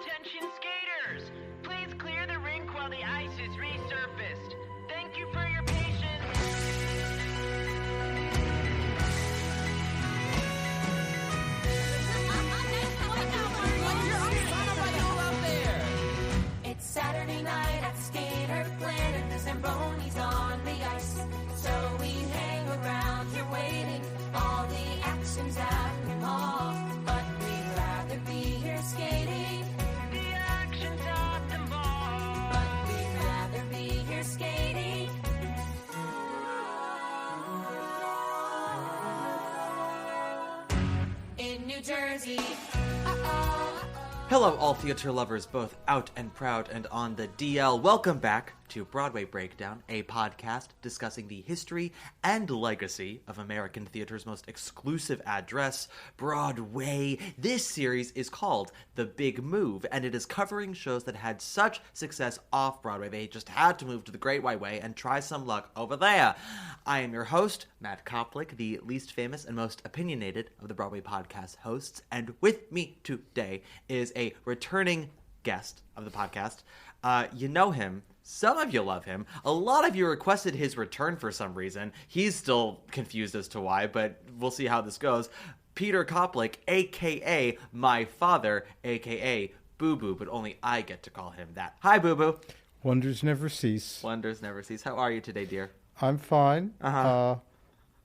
Attention skaters! Please clear the rink while the ice is resurfaced. Thank you for your patience. It's Saturday night at Skater Planet. The Zambonis on the ice. So we hang around here waiting. All the action's at the mall. But we'd rather be here skating. The action's at the mall. But we'd rather be here skating. In New Jersey. Hello, all theater lovers, both out and proud and on the DL. Welcome back to Broadway Breakdown, a podcast discussing the history and legacy of American theater's most exclusive address, Broadway. This series is called The Big Move, and it is covering shows that had such success off-Broadway, they just had to move to the Great White Way and try some luck over there. I am your host, Matt Koplik, the least famous and most opinionated of the Broadway podcast hosts, and with me today is a returning guest of the podcast. You know him. Some of you love him. A lot of you requested his return for some reason. He's still confused as to why, but we'll see how this goes. Peter Koplik, a.k.a. my father, a.k.a. Boo Boo, but only I get to call him that. Hi, Boo Boo. Wonders never cease. Wonders never cease. How are you today, dear? I'm fine. Uh-huh.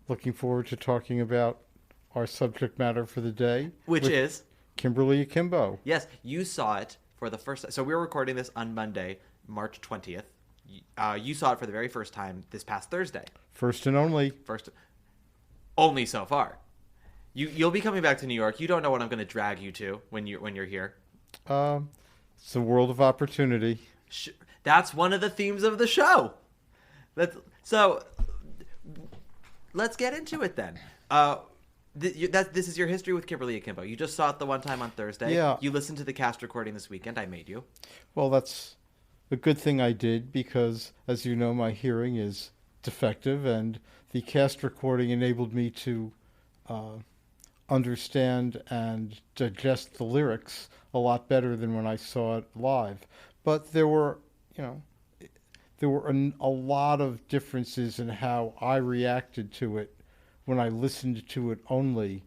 Looking forward to talking about our subject matter for the day. Which is? Kimberly Akimbo. Yes, you saw it for the first time. So we were recording this on Monday, March 20th. You saw it for the very first time this past Thursday. First and only. Only so far. You'll be coming back to New York. You don't know what I'm going to drag you to when you're here. It's a world of opportunity. That's one of the themes of the show. So let's get into it then. This is your history with Kimberly Akimbo. You just saw it the one time on Thursday. Yeah. You listened to the cast recording this weekend. I made you. Well, that's a good thing I did because, as you know, my hearing is defective, and the cast recording enabled me to understand and digest the lyrics a lot better than when I saw it live. But there were a lot of differences in how I reacted to it when I listened to it only,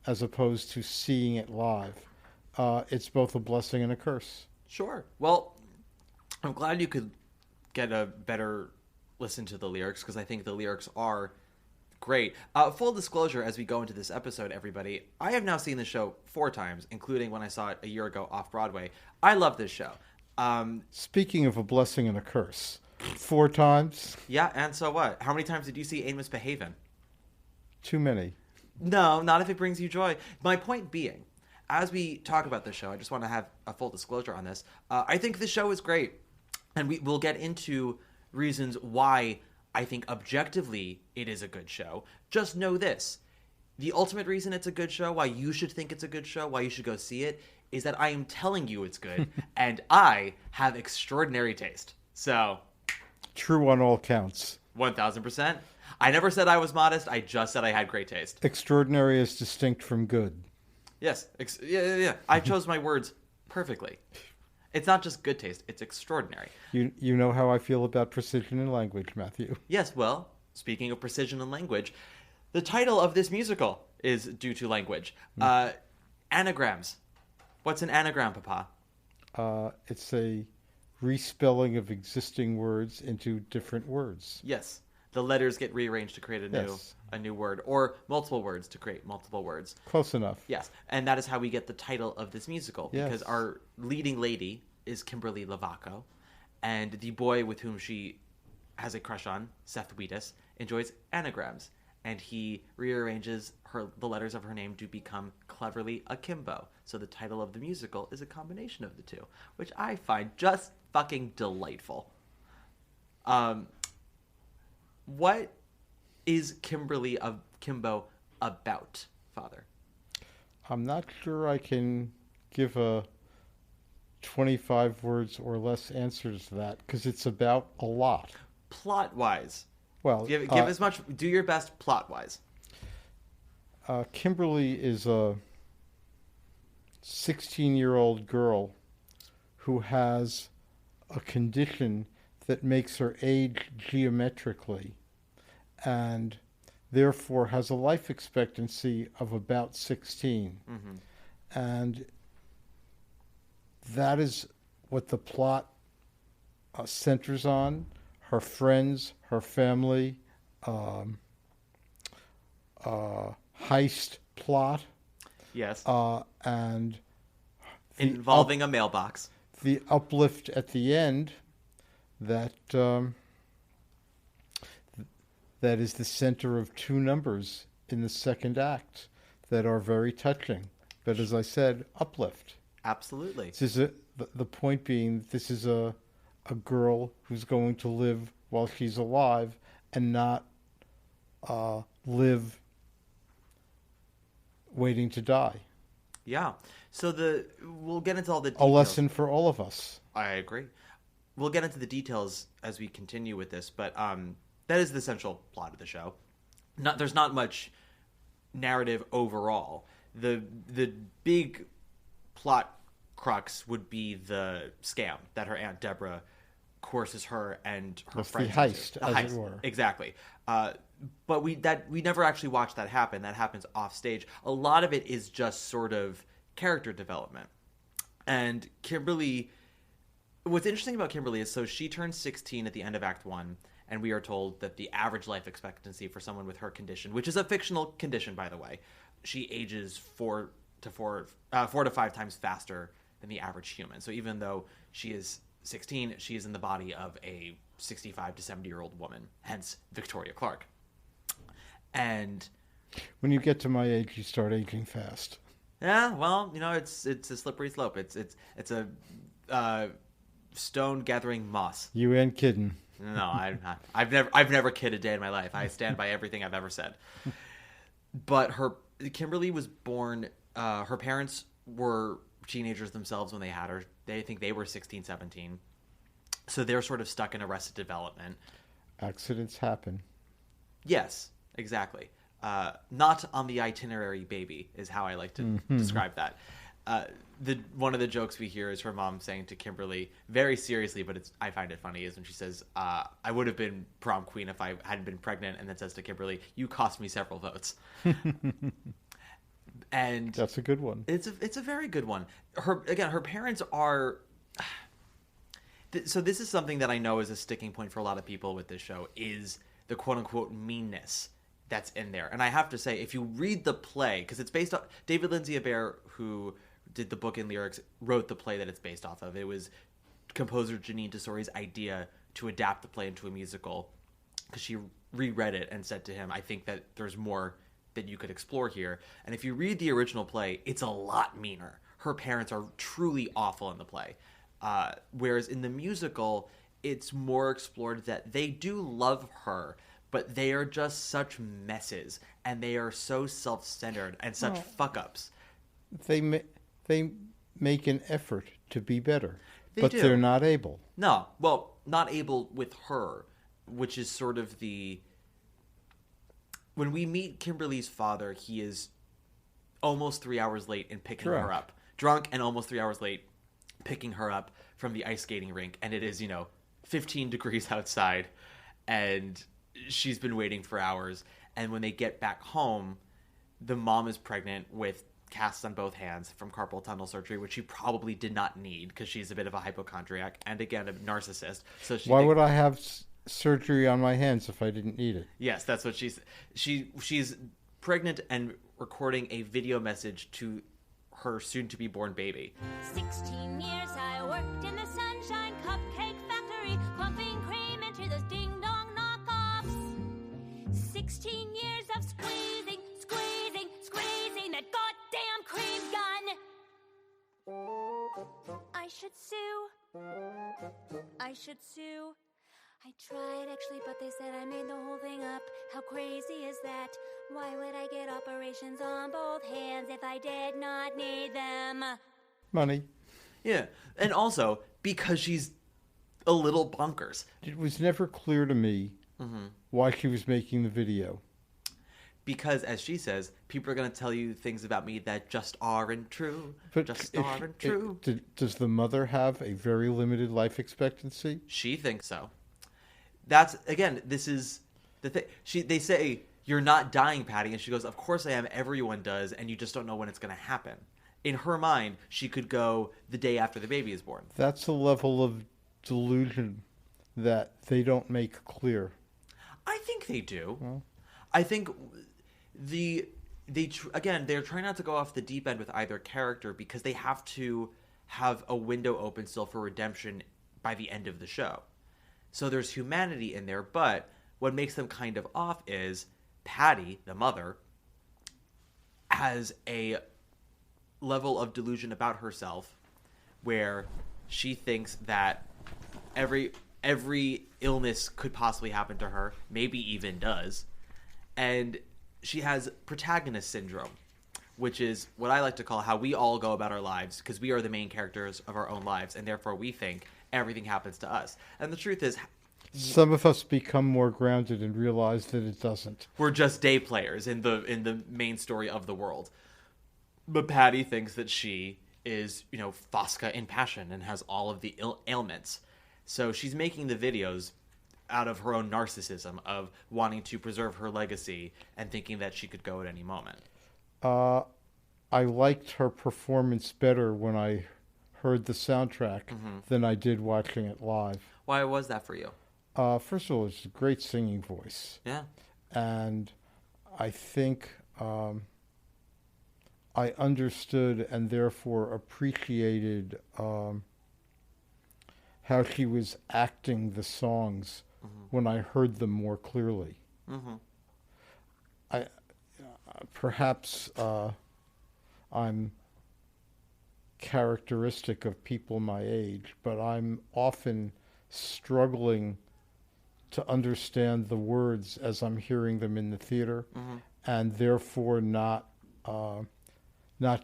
as opposed to seeing it live. It's both a blessing and a curse. Sure. Well, I'm glad you could get a better listen to the lyrics, because I think the lyrics are great. Full disclosure, as we go into this episode, everybody, I have now seen the show 4 times, including when I saw it a year ago off-Broadway. I love this show. Speaking of a blessing and a curse, 4 times? Yeah, and so what? How many times did you see Ain't Misbehavin'? Too many. No, not if it brings you joy. My point being, as we talk about this show, I just want to have a full disclosure on this. I think the show is great, and we'll get into reasons why I think objectively it is a good show. Just know this. The ultimate reason it's a good show, why you should think it's a good show, why you should go see it, is that I am telling you it's good, and I have extraordinary taste. So, true on all counts. 1,000%. I never said I was modest. I just said I had great taste. Extraordinary is distinct from good. Yes. Yeah. I chose my words perfectly. It's not just good taste. It's extraordinary. You know how I feel about precision in language, Matthew. Yes, well, speaking of precision in language, the title of this musical is due to language. Anagrams. What's an anagram, Papa? It's a respelling of existing words into different words. Yes. The letters get rearranged to create a new word, or multiple words to create multiple words. Close enough. Yes, and that is how we get the title of this musical, yes. Because our leading lady is Kimberly Lavaco, and the boy with whom she has a crush on, Seth Wheatus, enjoys anagrams, and he rearranges the letters of her name to become Cleverly Akimbo. So the title of the musical is a combination of the two, which I find just fucking delightful. What is Kimberly Akimbo about, Father? I'm not sure I can give a 25 words or less answer to that, because it's about a lot. Plot-wise. Well, give as much, do your best plot-wise. Kimberly is a 16-year-old girl who has a condition that makes her age geometrically and therefore has a life expectancy of about 16. And that is what the plot centers on: her friends, her family, heist plot. Yes. And involving a mailbox. The uplift at the end that that is the center of two numbers in the second act that are very touching. But as I said, uplift. Absolutely. This is the point being, this is a girl who's going to live while she's alive and not live waiting to die. Yeah. So we'll get into all the A details. lesson for all of us. I agree. We'll get into the details as we continue with this, but that is the central plot of the show. There's not much narrative overall. The big plot crux would be the scam that her Aunt Deborah coerces her and her friends the heist, into. as it were. Exactly. But we never actually watch that happen. That happens off stage. A lot of it is just sort of character development. And Kimberly, what's interesting about Kimberly is, so she turns 16 at the end of Act 1, and we are told that the average life expectancy for someone with her condition, which is a fictional condition, by the way, she ages 4 to 5 times faster than the average human. So even though she is 16, she is in the body of a 65 to 70-year-old woman, hence Victoria Clark. And when you get to my age, you start aging fast. Yeah, well, it's a slippery slope. It's a stone gathering moss. You ain't kidding. No, I've never kidded a day in my life. I stand by everything I've ever said. But Kimberly was born. Her parents were teenagers themselves when they had her. They think they were 16, 17. So they're sort of stuck in arrested development. Accidents happen. Yes, exactly. Not on the itinerary, baby, is how I like to describe that. One of the jokes we hear is her mom saying to Kimberly, very seriously, but I find it funny, is when she says, I would have been prom queen if I hadn't been pregnant, and then says to Kimberly, you cost me several votes. And that's a good one. It's a very good one. Her parents are... So this is something that I know is a sticking point for a lot of people with this show, is the quote-unquote meanness that's in there. And I have to say, if you read the play, because it's based on... David Lindsay-Abaire, who did the book and lyrics, wrote the play that it's based off of. It was composer Janine Tesori's idea to adapt the play into a musical, because she reread it and said to him, I think that there's more that you could explore here. And if you read the original play, it's a lot meaner. Her parents are truly awful in the play. Whereas in the musical, it's more explored that they do love her, but they are just such messes, and they are so self-centered and such fuck-ups. They make an effort to be better, but they're not able. No, well, not able with her, which is sort of the... When we meet Kimberly's father, he is almost 3 hours late in picking her up. Drunk and almost 3 hours late picking her up from the ice skating rink. And it is, 15 degrees outside. And she's been waiting for hours. And when they get back home, the mom is pregnant with casts on both hands from carpal tunnel surgery, which she probably did not need because she's a bit of a hypochondriac and, again, a narcissist. So why would I have surgery on my hands if I didn't need it? Yes, that's what she's pregnant and recording a video message to her soon-to-be-born baby. 16 years I worked in the Sunshine Cupcake Factory, pumping cream into those ding-dong knockoffs. 16 years of squeezing that goddamn cream gun. I should sue. I tried, actually, but they said I made the whole thing up. How crazy is that? Why would I get operations on both hands if I did not need them? Money. Yeah, and also, because she's a little bonkers. It was never clear to me why she was making the video. because, as she says, people are going to tell you things about me that just aren't true. Does the mother have a very limited life expectancy? She thinks so. That's, again, this is the thing. They say, you're not dying, Patty. And she goes, of course I am. Everyone does. And you just don't know when it's going to happen. In her mind, she could go the day after the baby is born. That's a level of delusion that they don't make clear. I think they do. Well, I think they're trying not to go off the deep end with either character because they have to have a window open still for redemption by the end of the show. So there's humanity in there, but what makes them kind of off is Patty, the mother, has a level of delusion about herself where she thinks that every illness could possibly happen to her, maybe even does. And she has protagonist syndrome, which is what I like to call how we all go about our lives, because we are the main characters of our own lives, and therefore we think everything happens to us. And the truth is, some of us become more grounded and realize that it doesn't. We're just day players in the main story of the world. But Patty thinks that she is, Fosca in passion and has all of the ailments. So she's making the videos out of her own narcissism of wanting to preserve her legacy and thinking that she could go at any moment. I liked her performance better when I heard the soundtrack than I did watching it live. Why was that for you? First of all, it's a great singing voice. Yeah. And I think I understood and therefore appreciated how she was acting the songs when I heard them more clearly. Perhaps I'm characteristic of people my age, but I'm often struggling to understand the words as I'm hearing them in the theater, and therefore not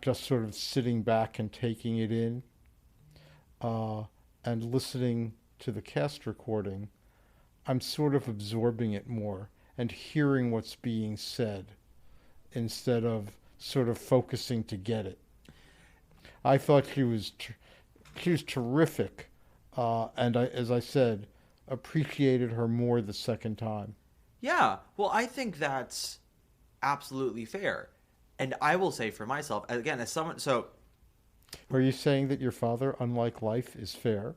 just sort of sitting back and taking it in, and listening to the cast recording. I'm sort of absorbing it more and hearing what's being said instead of sort of focusing to get it. I thought she was terrific, and as I said, appreciated her more the second time. Yeah, well, I think that's absolutely fair. And I will say for myself, again, as someone, so... Are you saying that your father, unlike life, is fair?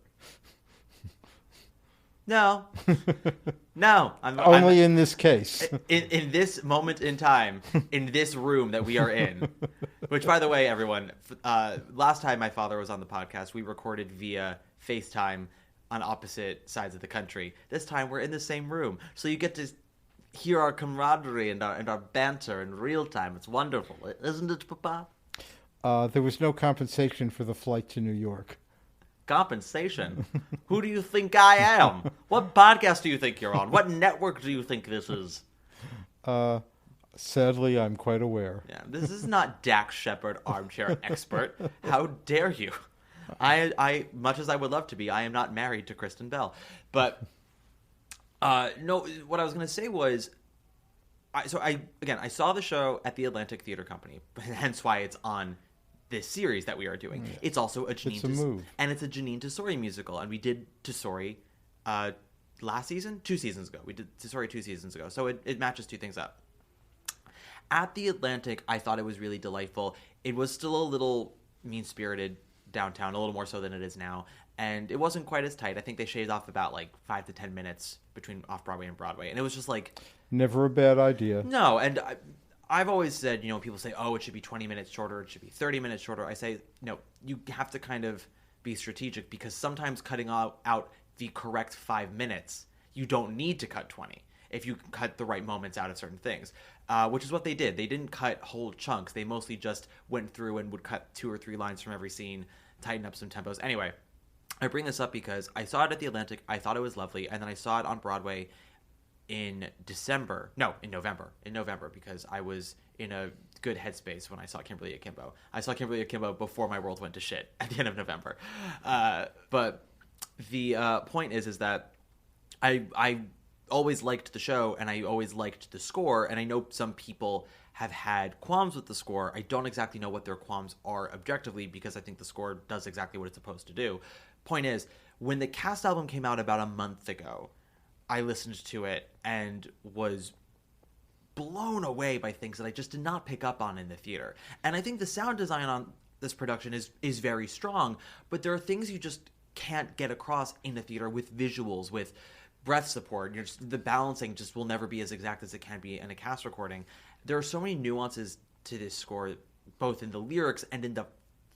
No. No. I'm in this case. In this moment in time, in this room that we are in, which, by the way, everyone, last time my father was on the podcast, we recorded via FaceTime on opposite sides of the country. This time we're in the same room. So you get to hear our camaraderie and our banter in real time. It's wonderful. Isn't it, Papa? There was no compensation for the flight to New York. Compensation? Who do you think I am? What podcast do you think you're on? What network do you think this is? Sadly, I'm quite aware. Yeah, this is not Dax Shepard, armchair expert. How dare you? I much as I would love to be, I am not married to Kristen Bell. But no, what I was going to say was, I saw the show at the Atlantic Theater Company, hence why it's on this series that we are doing. Yeah. It's also a Janine and it's a Janine Tesori musical, and we did Tesori last season, 2 seasons ago. We did Tesori 2 seasons ago, so it matches two things up. At the Atlantic, I thought it was really delightful. It was still a little mean-spirited downtown, a little more so than it is now, and it wasn't quite as tight. I think they shaved off about like 5 to 10 minutes between off-Broadway and Broadway, and it was just like... Never a bad idea. No, and I've always said, people say, oh, it should be 20 minutes shorter, it should be 30 minutes shorter. I say, no, you have to kind of be strategic, because sometimes cutting out the correct 5 minutes, you don't need to cut 20 if you cut the right moments out of certain things, which is what they did. They didn't cut whole chunks. They mostly just went through and would cut 2 or 3 lines from every scene, tighten up some tempos. Anyway, I bring this up because I saw it at the Atlantic. I thought it was lovely, and then I saw it on Broadway in November, because I was in a good headspace when I saw Kimberly Akimbo. I saw Kimberly Akimbo before my world went to shit at the end of November. But the point is that I always liked the show, and I always liked the score, and I know some people have had qualms with the score. I don't exactly know what their qualms are objectively, because I think the score does exactly what it's supposed to do. Point is, when the cast album came out about a month ago, I listened to it and was blown away by things that I just did not pick up on in the theater. And I think the sound design on this production is very strong, but there are things you just can't get across in the theater with visuals, with breath support. The balancing just will never be as exact as it can be in a cast recording. There are so many nuances to this score, both in the lyrics and in the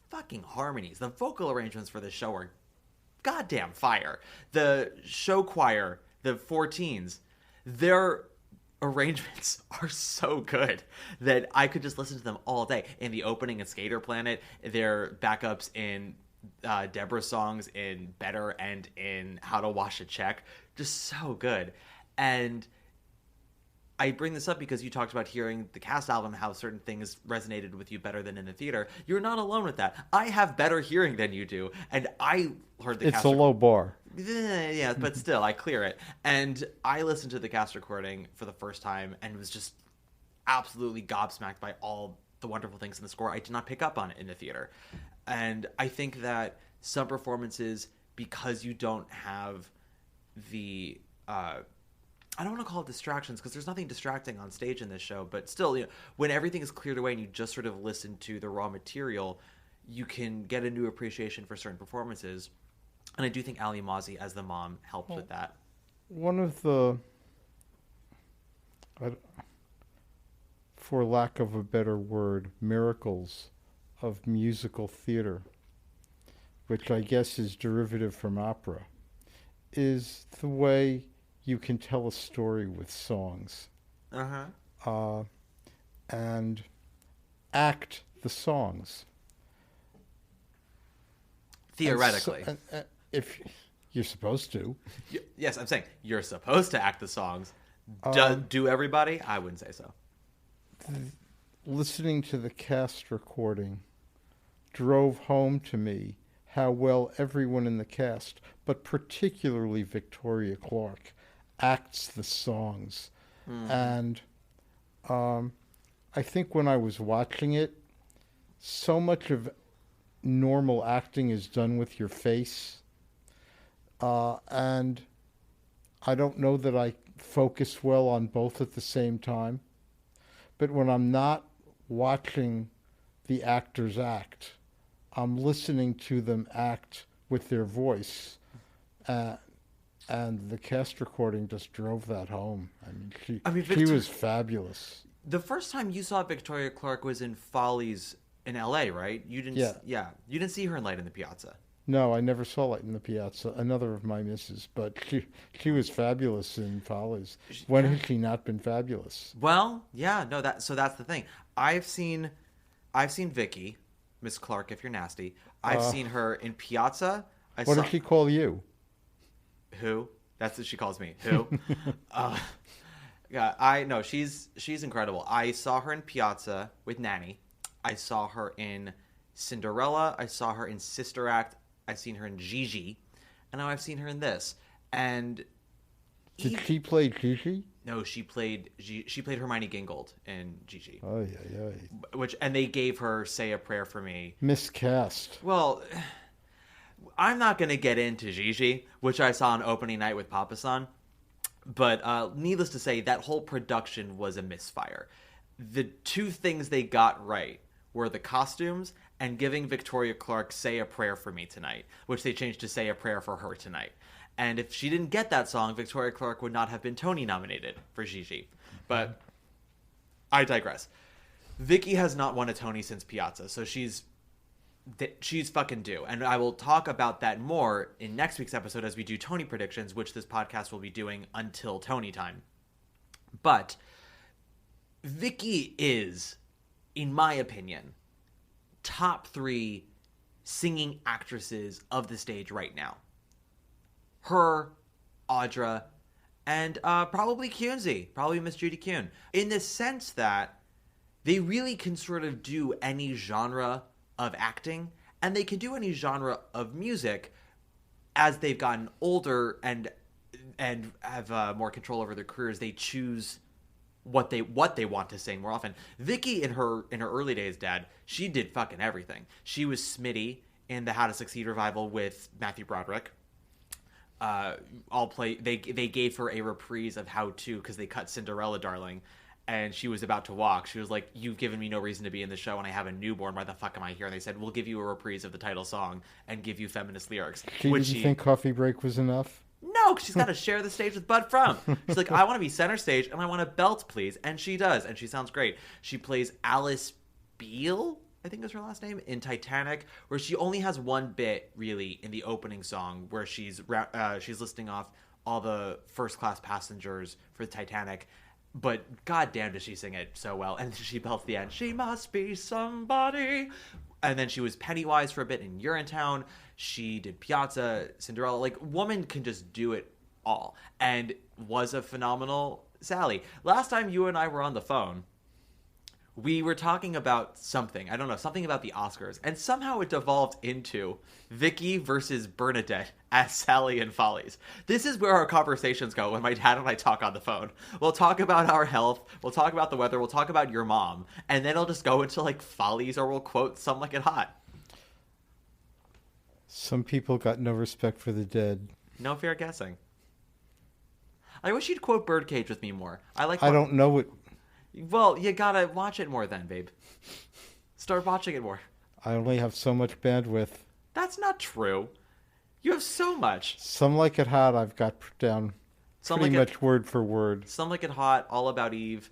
fucking harmonies. The vocal arrangements for this show are goddamn fire. The show choir, the 14s, their arrangements are so good that I could just listen to them all day. In the opening in Skater Planet, their backups in Deborah's songs in Better and in How to Wash a Check, just so good. And I bring this up because you talked about hearing the cast album, how certain things resonated with you better than in the theater. You're not alone with that. I have better hearing than you do, and I heard the It's a low bar. Yeah, but still, I clear it. And I listened to the cast recording for the first time and was just absolutely gobsmacked by all the wonderful things in the score I did not pick up on in the theater. And I think that some performances, because you don't have the I don't want to call it distractions, because there's nothing distracting on stage in this show, but still, when everything is cleared away and you just sort of listen to the raw material, you can get a new appreciation for certain performances. And I do think Ali Mazi as the mom helped with that. One of the, for lack of a better word, miracles of musical theater, which I guess is derivative from opera, is the way you can tell a story with songs. And act the songs. Theoretically. If you're supposed to. Yes, I'm saying you're supposed to act the songs. Do everybody? I wouldn't say so. Listening to the cast recording drove home to me how well everyone in the cast, but particularly Victoria Clark, acts the songs. And I think when I was watching it, so much of normal acting is done with your face. And I don't know that I focus well on both at the same time. But when I'm not watching the actors act, I'm listening to them act with their voice. And the cast recording just drove that home. I mean, she was fabulous. The first time you saw Victoria Clark was in Follies in L.A., right? You didn't. Yeah. You didn't see her in Light in the Piazza. No, I never saw Light in the Piazza. Another of my misses, but she was fabulous in Follies. When has she not been fabulous? Well, yeah, no. So that's the thing. I've seen Vicky, Miss Clark, if you're nasty. I've seen her in Piazza. What did she call you? Who? That's what she calls me. Who? Yeah, no, she's incredible. I saw her in Piazza with Nanny. I saw her in Cinderella. I saw her in Sister Act. I've seen her in Gigi, and now I've seen her in this. And did she play Gigi? No, she played Hermione Gingold in Gigi. Oh yeah. And they gave her "Say a Prayer for Me." Miscast. Well, I'm not going to get into Gigi, which I saw on opening night with Papa San. But needless to say, that whole production was a misfire. The two things they got right were the costumes and giving Victoria Clark "Say a Prayer for Me Tonight," which they changed to "Say a Prayer for Her Tonight." And if she didn't get that song, Victoria Clark would not have been Tony nominated for Gigi. But I digress. Vicky has not won a Tony since Piazza, so she's fucking due. And I will talk about that more in next week's episode as we do Tony predictions, which this podcast will be doing until Tony time. But Vicky is, in my opinion, top 3 singing actresses of the stage right now. Her, Audra, and probably Kunze, probably Miss Judy Kuhn, in the sense that they really can sort of do any genre of acting, and they can do any genre of music as they've gotten older and and have more control over their careers, they choose what they want to sing more often. Vicky in her early days, Dad, she did fucking everything. She was Smitty in the How to Succeed revival with Matthew Broderick. They gave her a reprise of How To because they cut Cinderella Darling, and she was about to walk. She was like, "You've given me no reason to be in the show, and I have a newborn. Why the fuck am I here?" And they said, "We'll give you a reprise of the title song and give you feminist lyrics." She didn't think Coffee Break was enough? No, because she's got to share the stage with Bud From. She's like, "I want to be center stage, and I want a belt, please." And she does, and she sounds great. She plays Alice Beale, I think is her last name, in Titanic, where she only has one bit, really, in the opening song, where she's listing off all the first-class passengers for the Titanic. But goddamn does she sing it so well. And she belts the end, "She must be somebody." And then she was Pennywise for a bit in Urinetown. She did Piazza, Cinderella. Like, woman can just do it all. And was a phenomenal Sally. Last time you and I were on the phone, we were talking about something. I don't know, something about the Oscars. And somehow it devolved into Vicky versus Bernadette as Sally in Follies. This is where our conversations go when my dad and I talk on the phone. We'll talk about our health. We'll talk about the weather. We'll talk about your mom. And then it'll just go into, like, Follies, or we'll quote Some Like It Hot. Some people got no respect for the dead. No fair guessing. I wish you'd quote Birdcage with me more. I don't know it. Well, you gotta watch it more then, babe. Start watching it more. I only have so much bandwidth. That's not true. You have so much. Some Like It Hot I've got down pretty much word for word. Some Like It Hot, All About Eve.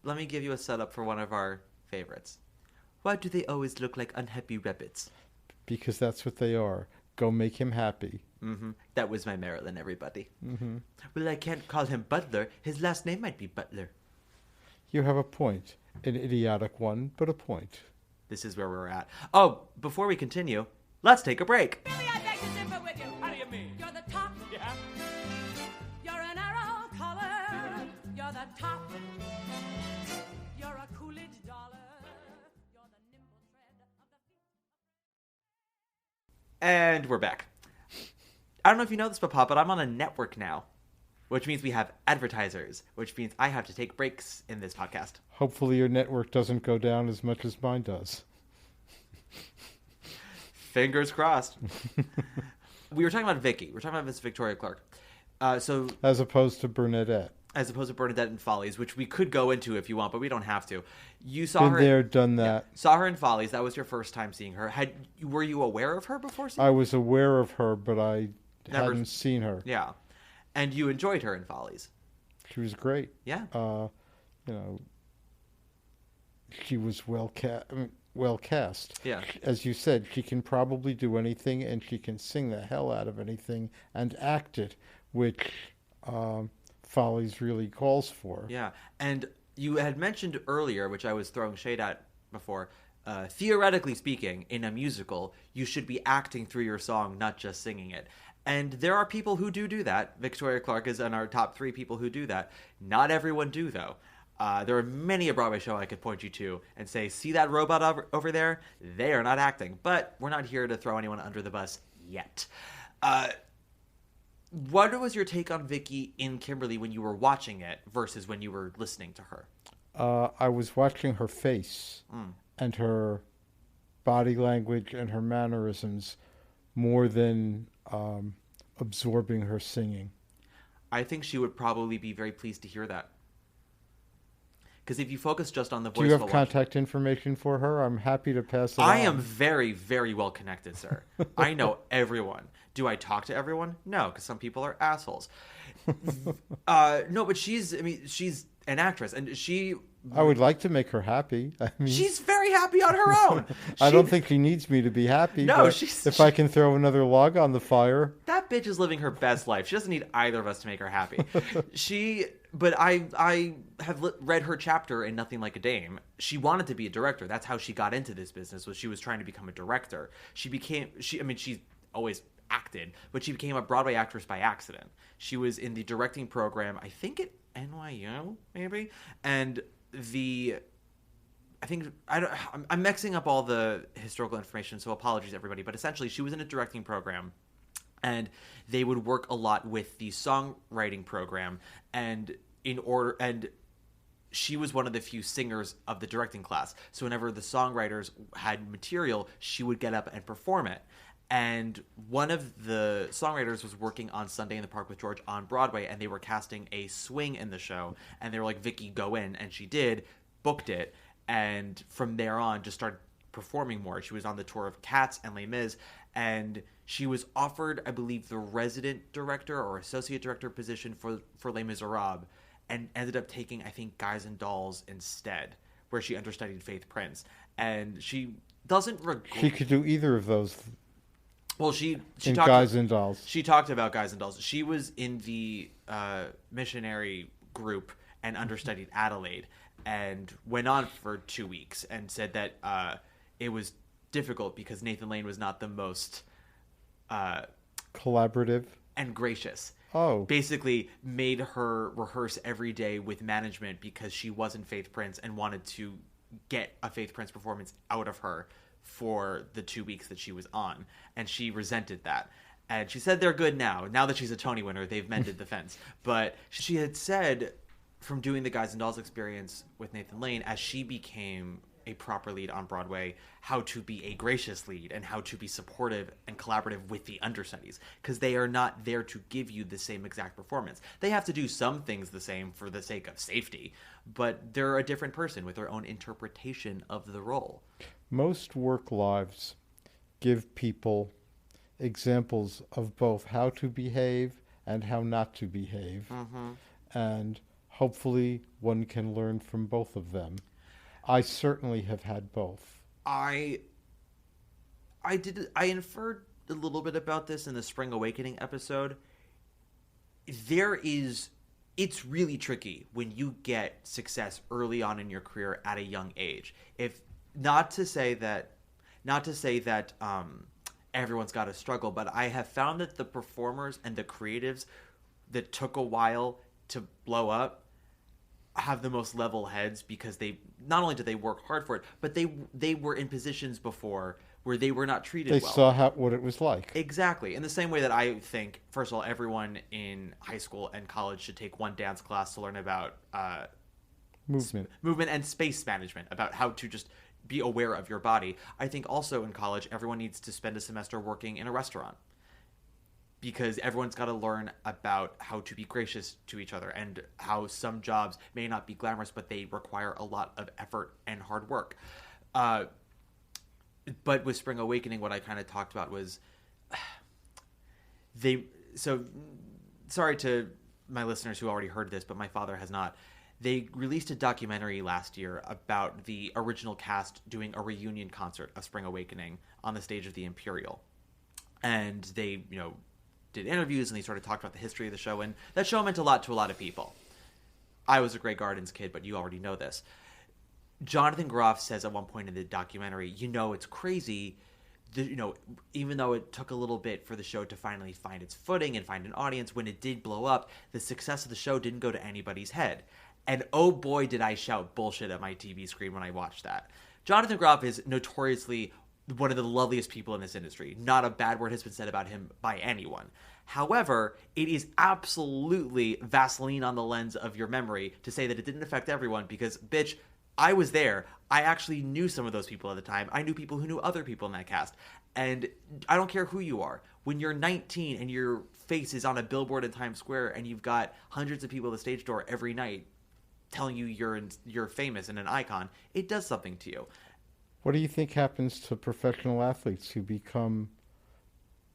Let me give you a setup for one of our favorites. Why do they always look like unhappy rabbits? Because that's what they are. Go make him happy. Mm-hmm. That was my Marilyn, everybody. Mm-hmm. Well, I can't call him Butler. His last name might be Butler. You have a point. An idiotic one, but a point. This is where we're at. Oh, before we continue, let's take a break. Really, I beg to differ with you. How do you mean? You're the top. Yeah? You're an arrow collar. You're the top. You're a Coolidge dollar. You're the nimble tread of the feet. And we're back. I don't know if you know this, Papa, but I'm on a network now, which means we have advertisers, which means I have to take breaks in this podcast. Hopefully your network doesn't go down as much as mine does. Fingers crossed. We were talking about Vicky. We're talking about Miss Victoria Clark. So As opposed to Bernadette. as opposed to Bernadette in Follies, which we could go into if you want, but we don't have to. You saw Been her there, done that. saw her in Follies. That was your first time seeing her. Were you aware of her before seeing I was aware of her, but I Never- hadn't seen her. Yeah. And you enjoyed her in Follies. She was great. Yeah. She was well cast. Yeah. As you said, she can probably do anything, and she can sing the hell out of anything and act it, which Follies really calls for. Yeah. And you had mentioned earlier, which I was throwing shade at before, theoretically speaking, in a musical, you should be acting through your song, not just singing it. And there are people who do that. Victoria Clark is in our top 3 people who do that. Not everyone do, though. There are many a Broadway show I could point you to and say, see that robot over there? They are not acting. But we're not here to throw anyone under the bus yet. What was your take on Vicky in Kimberly when you were watching it versus when you were listening to her? I was watching her face and her body language and her mannerisms more than absorbing her singing. I think she would probably be very pleased to hear that. Because if you focus just on the voice, do you have contact information for her? I'm happy to pass it on. I am very, very well connected, sir. I know everyone. Do I talk to everyone? No, because some people are assholes. No, but she's an actress, and I would like to make her happy. I mean, she's very happy on her own. I don't think she needs me to be happy. No, but if I can throw another log on the fire. That bitch is living her best life. She doesn't need either of us to make her happy. But I have read her chapter in Nothing Like a Dame. She wanted to be a director. That's how she got into this business. Was she was trying to become a director. She's always acted, but she became a Broadway actress by accident. She was in the directing program, I think at NYU, maybe, and I'm mixing up all the historical information, so apologies everybody, but essentially she was in a directing program And they would work a lot with the songwriting program, and she was one of the few singers of the directing class. So whenever the songwriters had material, she would get up and perform it. And one of the songwriters was working on Sunday in the Park with George on Broadway, and they were casting a swing in the show. And they were like, Vicky, go in. And she did, booked it, and from there on just started performing more. She was on the tour of Cats and Les Mis, and she was offered, I believe, the resident director or associate director position for Les Miserables, and ended up taking, I think, Guys and Dolls instead, where she understudied Faith Prince. And she doesn't regret... She could do either of those. Well, she in talked Guys and Dolls. She talked about Guys and Dolls. She was in the missionary group and understudied Adelaide, and went on for 2 weeks and said that it was difficult because Nathan Lane was not the most collaborative and gracious. Oh. Basically made her rehearse every day with management because she wasn't Faith Prince and wanted to get a Faith Prince performance out of her for the 2 weeks that she was on. And she resented that. And she said they're good now. Now that she's a Tony winner, they've mended the fence. But she had said from doing the Guys and Dolls experience with Nathan Lane, as she became a proper lead on Broadway, how to be a gracious lead and how to be supportive and collaborative with the understudies, because they are not there to give you the same exact performance. They have to do some things the same for the sake of safety, but they're a different person with their own interpretation of the role. Most work lives give people examples of both how to behave and how not to behave, and hopefully one can learn from both of them. I certainly have had both. I inferred a little bit about this in the Spring Awakening episode. It's really tricky when you get success early on in your career at a young age. Not to say that everyone's got to struggle, but I have found that the performers and the creatives that took a while to blow up have the most level heads, because they not only did they work hard for it, but they were in positions before where they were not treated well. They saw what it was like. Exactly. In the same way that I think, first of all, everyone in high school and college should take one dance class to learn about movement and space management, about how to just be aware of your body. I think also in college, everyone needs to spend a semester working in a restaurant, because everyone's got to learn about how to be gracious to each other, and how some jobs may not be glamorous, but they require a lot of effort and hard work. But with Spring Awakening, what I kind of talked about was sorry to my listeners who already heard this, but my father has not. They released a documentary last year about the original cast doing a reunion concert of Spring Awakening on the stage of the Imperial. And they, did interviews, and they sort of talked about the history of the show, and that show meant a lot to a lot of people. I was a Grey Gardens kid, but you already know this. Jonathan Groff says at one point in the documentary, it's crazy, even though it took a little bit for the show to finally find its footing and find an audience, when it did blow up, the success of the show didn't go to anybody's head. And oh boy, did I shout bullshit at my TV screen when I watched that. Jonathan Groff is notoriously one of the loveliest people in this industry. Not a bad word has been said about him by anyone. However, it is absolutely Vaseline on the lens of your memory to say that it didn't affect everyone, because, bitch, I was there. I actually knew some of those people at the time. I knew people who knew other people in that cast. And I don't care who you are. When you're 19 and your face is on a billboard in Times Square and you've got hundreds of people at the stage door every night telling you you're famous and an icon, it does something to you. What do you think happens to professional athletes who become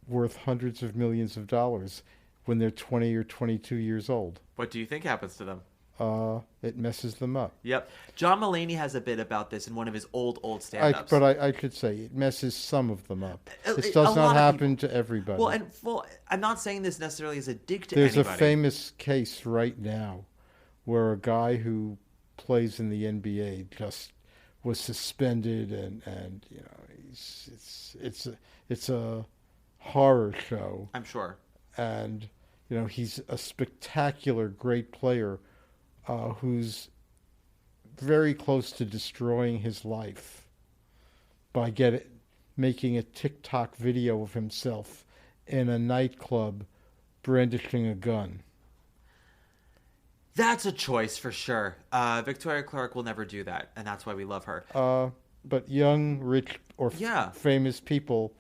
worth hundreds of millions of dollars when they're 20 or 22 years old? What do you think happens to them? It messes them up. Yep. John Mulaney has a bit about this in one of his old stand-ups. But I could say it messes some of them up. It does not happen to everybody. Well, I'm not saying this necessarily as a dig to There's anybody. A famous case right now where a guy who plays in the NBA just was suspended, and it's a horror show. I'm sure. And he's a spectacular, great player who's very close to destroying his life by making a TikTok video of himself in a nightclub brandishing a gun. That's a choice for sure. Victoria Clark will never do that, and that's why we love her. But young, rich, or Yeah. famous people,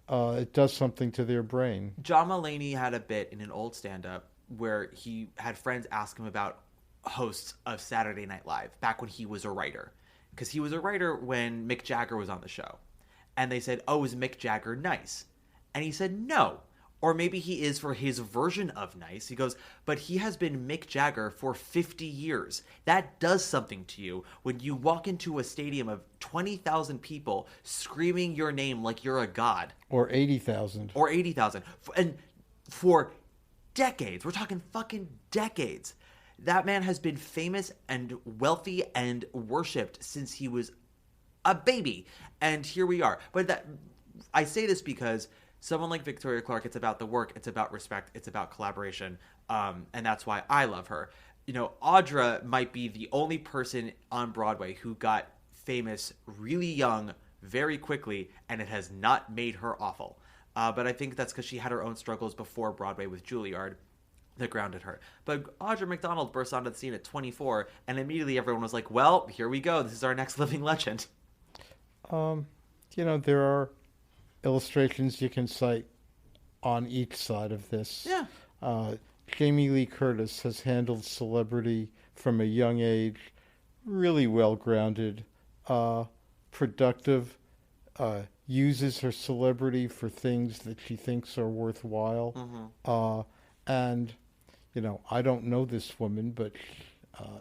it does something to their brain. John Mulaney had a bit in an old stand-up where he had friends ask him about hosts of Saturday Night Live back when he was a writer. Because he was a writer when Mick Jagger was on the show. And they said, oh, is Mick Jagger nice? And he said, no. Or maybe he is for his version of nice. He goes, but he has been Mick Jagger for 50 years. That does something to you when you walk into a stadium of 20,000 people screaming your name like you're a god. Or 80,000. Or 80,000. And for decades, we're talking fucking decades, that man has been famous and wealthy and worshipped since he was a baby. And here we are. But I say this because someone like Victoria Clark, it's about the work, it's about respect, it's about collaboration, and that's why I love her. You know, Audra might be the only person on Broadway who got famous really young, very quickly, and it has not made her awful. But I think that's because she had her own struggles before Broadway with Juilliard that grounded her. But Audra McDonald burst onto the scene at 24, and immediately everyone was like, well, here we go. This is our next living legend. You know, there are illustrations you can cite on each side of this. Yeah. Jamie Lee Curtis has handled celebrity from a young age, really well grounded, productive, uses her celebrity for things that she thinks are worthwhile. Mm-hmm. And, you know, I don't know this woman, but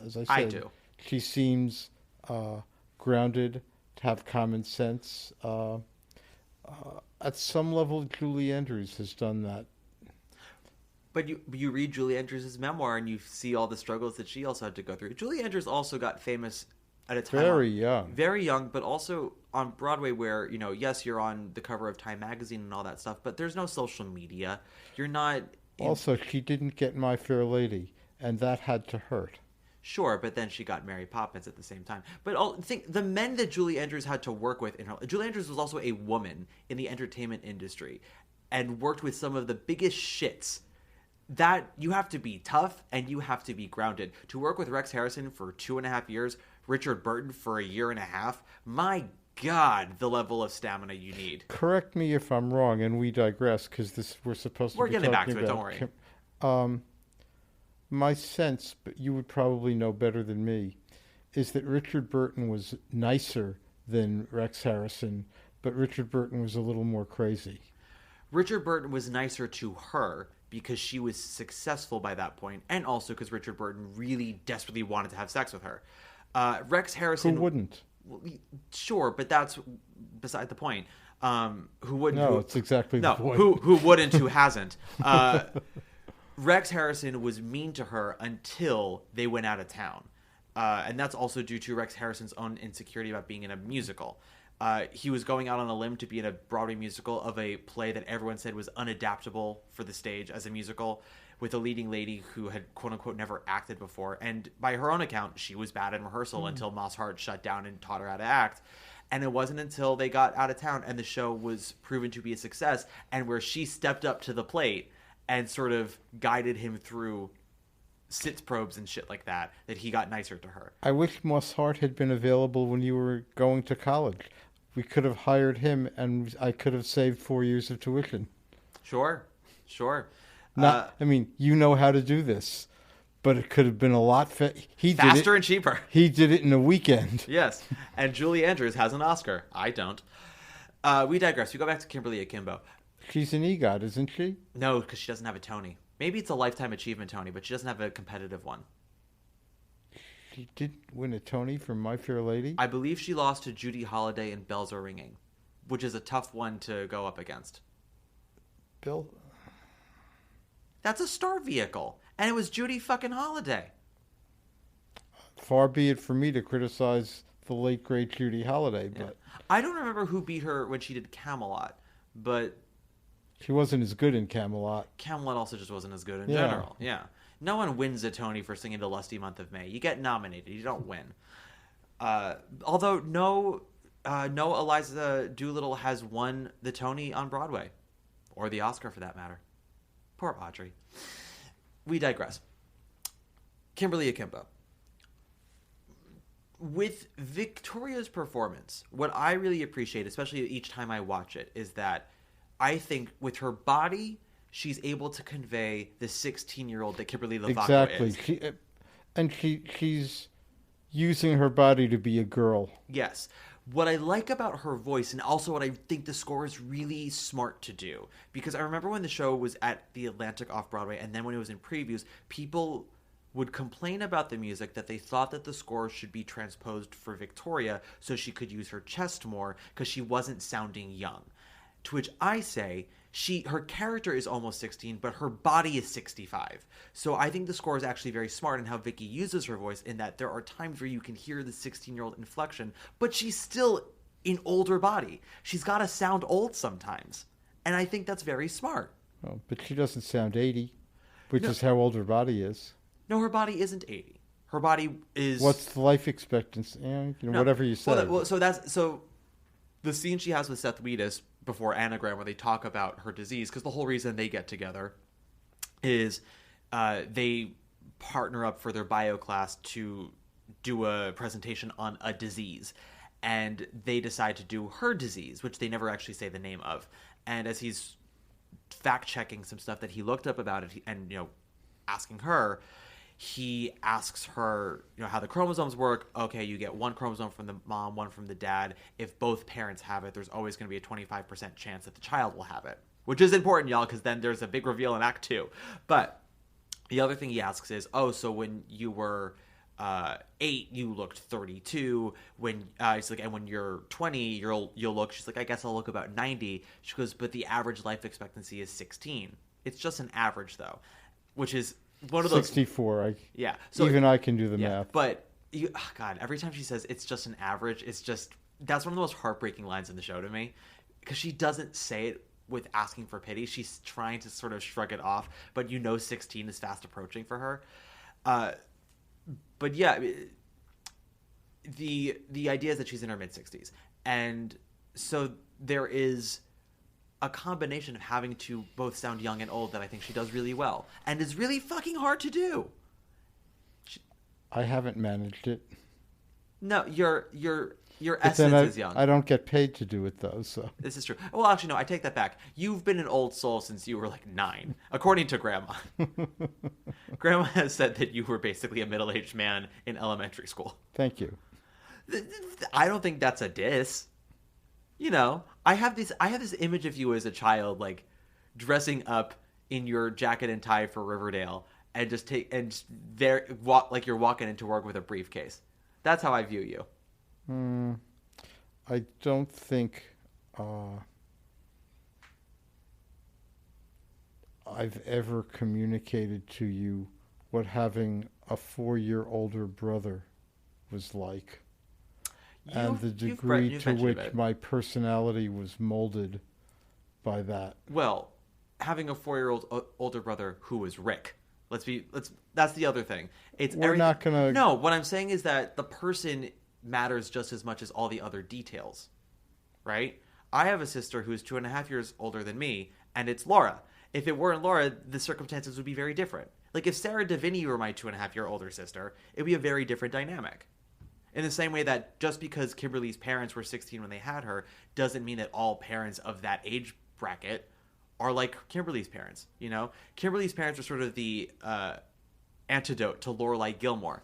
as I said, I do. She seems grounded, to have common sense. At some level, Julie Andrews has done that. But you read Julie Andrews' memoir and you see all the struggles that she also had to go through. Julie Andrews also got famous at a time very young, but also on Broadway where, you know, yes, you're on the cover of Time magazine and all that stuff, but there's no social media. You're not... Also, she didn't get My Fair Lady, and that had to hurt. Sure, but then she got Mary Poppins at the same time. But think the men that Julie Andrews had to work with in her... Julie Andrews was also a woman in the entertainment industry and worked with some of the biggest shits. That you have to be tough and you have to be grounded. To work with Rex Harrison for 2.5 years, Richard Burton for 1.5 years, my God, the level of stamina you need. Correct me if I'm wrong, and we digress because we're supposed to be getting back talking to it, about don't worry. My sense, but you would probably know better than me, is that Richard Burton was nicer than Rex Harrison, but Richard Burton was a little more crazy. Richard Burton was nicer to her because she was successful by that point, and also because Richard Burton really desperately wanted to have sex with her. Rex Harrison... Who wouldn't? Sure, but that's beside the point. Who wouldn't? No, it's exactly the point. Who wouldn't? Who hasn't? Rex Harrison was mean to her until they went out of town. And that's also due to Rex Harrison's own insecurity about being in a musical. He was going out on a limb to be in a Broadway musical of a play that everyone said was unadaptable for the stage as a musical, with a leading lady who had quote-unquote never acted before. And by her own account, she was bad in rehearsal until Moss Hart shut down and taught her how to act. And it wasn't until they got out of town and the show was proven to be a success, and where she stepped up to the plate and sort of guided him through sits probes and shit like that, that he got nicer to her. I wish Moss Hart had been available when you were going to college. We could have hired him, and I could have saved 4 years of tuition. Sure. I mean, you know how to do this, but it could have been a lot faster and cheaper. He did it in a weekend. Yes, and Julie Andrews has an Oscar. I don't. We digress. We go back to Kimberly Akimbo. She's an EGOT, isn't she? No, because she doesn't have a Tony. Maybe it's a Lifetime Achievement Tony, but she doesn't have a competitive one. She did win a Tony for My Fair Lady? I believe she lost to Judy Holliday in Bells Are Ringing, which is a tough one to go up against. Bill? That's a star vehicle, and it was Judy fucking Holliday. Far be it for me to criticize the late, great Judy Holliday, but... Yeah. I don't remember who beat her when she did Camelot, but... She wasn't as good in Camelot. Camelot also just wasn't as good in general. Yeah. No one wins a Tony for singing The Lusty Month of May. You get nominated. You don't win. Although no Eliza Doolittle has won the Tony on Broadway or the Oscar for that matter. Poor Audrey. We digress. Kimberly Akimbo. With Victoria's performance, what I really appreciate, especially each time I watch it, is that I think with her body, she's able to convey the 16-year-old that Kimberly Lovato is. Exactly. She's using her body to be a girl. Yes. What I like about her voice, and also what I think the score is really smart to do, because I remember when the show was at the Atlantic Off-Broadway, and then when it was in previews, people would complain about the music, that they thought that the score should be transposed for Victoria so she could use her chest more because she wasn't sounding young. To which I say, her character is almost 16, but her body is 65. So I think the score is actually very smart in how Vicky uses her voice, in that there are times where you can hear the 16-year-old inflection, but she's still in older body. She's got to sound old sometimes. And I think that's very smart. Oh, but she doesn't sound 80, which is how old her body is. No, her body isn't 80. Her body is... What's the life expectancy? Whatever you say. So the scene she has with Seth Wheatus before Anagram, where they talk about her disease, because the whole reason they get together is they partner up for their bio class to do a presentation on a disease. And they decide to do her disease, which they never actually say the name of. And as he's fact-checking some stuff that he looked up about it, and, asking her... He asks her, how the chromosomes work. Okay, you get one chromosome from the mom, one from the dad. If both parents have it, there's always going to be a 25% chance that the child will have it. Which is important, y'all, because then there's a big reveal in Act 2. But the other thing he asks is, so when you were 8, you looked 32. She's like, and when you're 20, you'll look. She's like, I guess I'll look about 90. She goes, but the average life expectancy is 16. It's just an average, though, which is... one of those 64. Yeah. So even I can do the math. But God, every time she says it's just an average, that's one of the most heartbreaking lines in the show to me, because she doesn't say it with asking for pity. She's trying to sort of shrug it off, but 16 is fast approaching for her. But yeah, the idea is that she's in her mid 60s, and so there is a combination of having to both sound young and old that I think she does really well, and is really fucking hard to do. I haven't managed it. No, your essence is young. I don't get paid to do it though, so. This is true. Well, actually, no, I take that back. You've been an old soul since you were like 9, according to Grandma. Grandma has said that you were basically a middle-aged man in elementary school. Thank you. I don't think that's a diss. I have this image of you as a child, like dressing up in your jacket and tie for Riverdale, and walk like you're walking into work with a briefcase. That's how I view you. I don't think I've ever communicated to you what having a 4-year older brother was like. And the degree to which my personality was molded by that. Well, having a 4-year-old older brother who was Rick. That's the other thing. We're not gonna. No, what I'm saying is that the person matters just as much as all the other details, right? I have a sister who is 2.5 years older than me, and it's Laura. If it weren't Laura, the circumstances would be very different. Like if Sarah Davini were my 2.5-year older sister, it would be a very different dynamic. In the same way that just because Kimberly's parents were 16 when they had her doesn't mean that all parents of that age bracket are like Kimberly's parents, Kimberly's parents are sort of the antidote to Lorelai Gilmore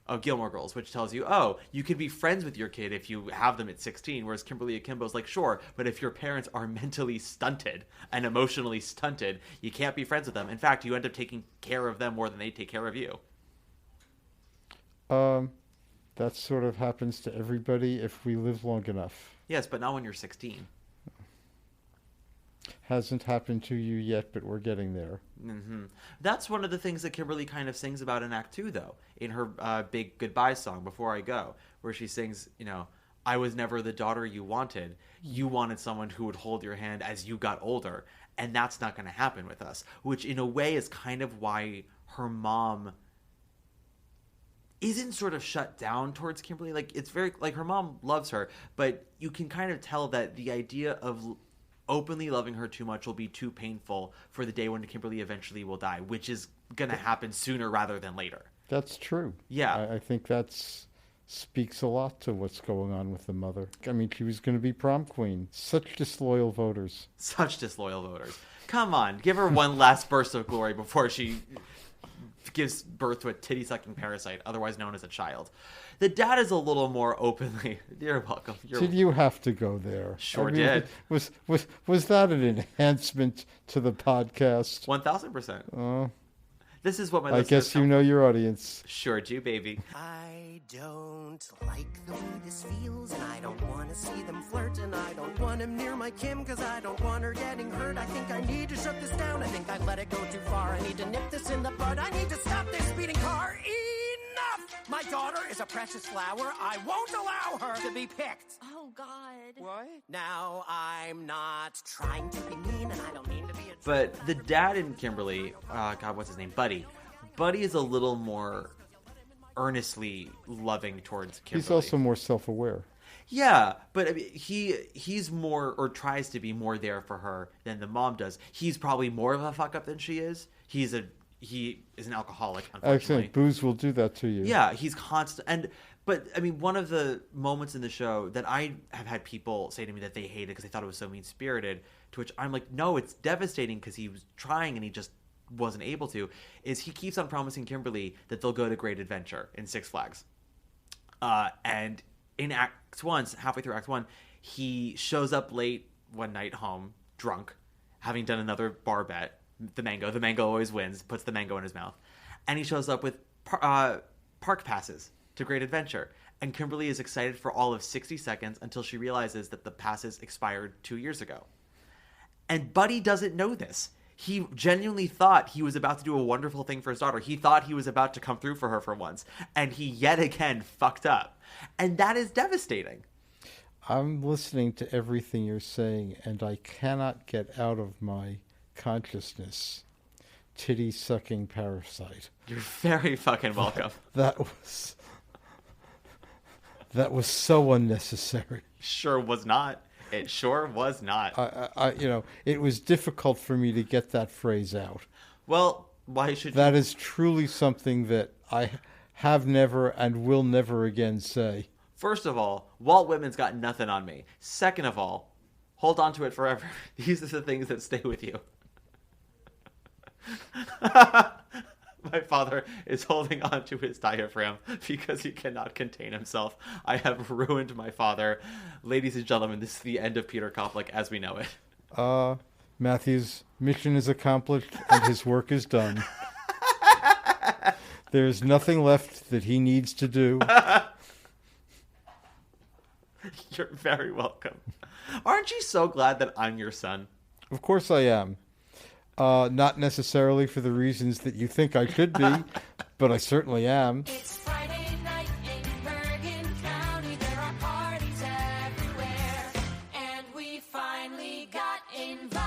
of Gilmore Girls, which tells you, you can be friends with your kid if you have them at 16, whereas Kimberly Akimbo's like, sure, but if your parents are mentally stunted and emotionally stunted, you can't be friends with them. In fact, you end up taking care of them more than they take care of you. That sort of happens to everybody if we live long enough. Yes, but not when you're 16. Hasn't happened to you yet, but we're getting there. Mm-hmm. That's one of the things that Kimberly kind of sings about in Act 2, though, in her big goodbye song, Before I Go, where she sings, I was never the daughter you wanted. You wanted someone who would hold your hand as you got older, and that's not going to happen with us, which in a way is kind of why her mom isn't sort of shut down towards Kimberly. Like, it's very, like, her mom loves her, but you can kind of tell that the idea of openly loving her too much will be too painful for the day when Kimberly eventually will die, which is going to happen sooner rather than later. That's true. Yeah. I think that speaks a lot to what's going on with the mother. I mean, she was going to be prom queen. Such disloyal voters. Such disloyal voters. Come on, give her one last burst of glory before she gives birth to a titty-sucking parasite, otherwise known as a child. The dad is a little more openly... You're welcome. Did you have to go there? Sure did. Was that an enhancement to the podcast? 1,000%. This is what my I guess you know your audience. Sure do, baby. I don't like the way this feels, and I don't want to see them flirt, and I don't want him near my Kim, because I don't want her getting hurt. I think I need to shut this down. I think I let it go too far. I need to nip this in the bud. I need to stop this speeding car. Enough! My daughter is a precious flower. I won't allow her to be picked. Oh, God. What? Now, I'm not trying to be mean, and I don't mean to be a... But the dad in Kimberly, God, what's his name? Buddy. Buddy is a little more earnestly loving towards Kimberly. He's also more self-aware. Yeah, but I mean, he's more, or tries to be more there for her than the mom does. He's probably more of a fuck-up than she is. He is an alcoholic, unfortunately. Excellent. Booze will do that to you. Yeah, he's constant. But, I mean, one of the moments in the show that I have had people say to me that they hated because they thought it was so mean-spirited, to which I'm like, no, it's devastating because he was trying and he just wasn't able to, is he keeps on promising Kimberly that they'll go to Great Adventure in Six Flags. And in Act 1, halfway through Act 1, he shows up late one night home, drunk, having done another bar bet, the mango. The mango always wins, puts the mango in his mouth. And he shows up with park passes to Great Adventure. And Kimberly is excited for all of 60 seconds until she realizes that the passes expired 2 years ago. And Buddy doesn't know this. He genuinely thought he was about to do a wonderful thing for his daughter. He thought he was about to come through for her for once. And he yet again fucked up. And that is devastating. I'm listening to everything you're saying, and I cannot get out of my consciousness titty-sucking parasite. You're very fucking welcome. That was so unnecessary. Sure was not. It sure was not. It was difficult for me to get that phrase out. Well, why should That is truly something that I have never and will never again say. First of all, Walt Whitman's got nothing on me. Second of all, hold on to it forever. These are the things that stay with you. My father is holding on to his diaphragm because he cannot contain himself. I have ruined my father. Ladies and gentlemen, this is the end of Peter Koplik as we know it. Matthew's mission is accomplished and his work is done. There's nothing left that he needs to do. You're very welcome. Aren't you so glad that I'm your son? Of course I am. Not necessarily for the reasons that you think I should be, but I certainly am. It's Friday night in Bergen County. There are parties everywhere. And we finally got invited.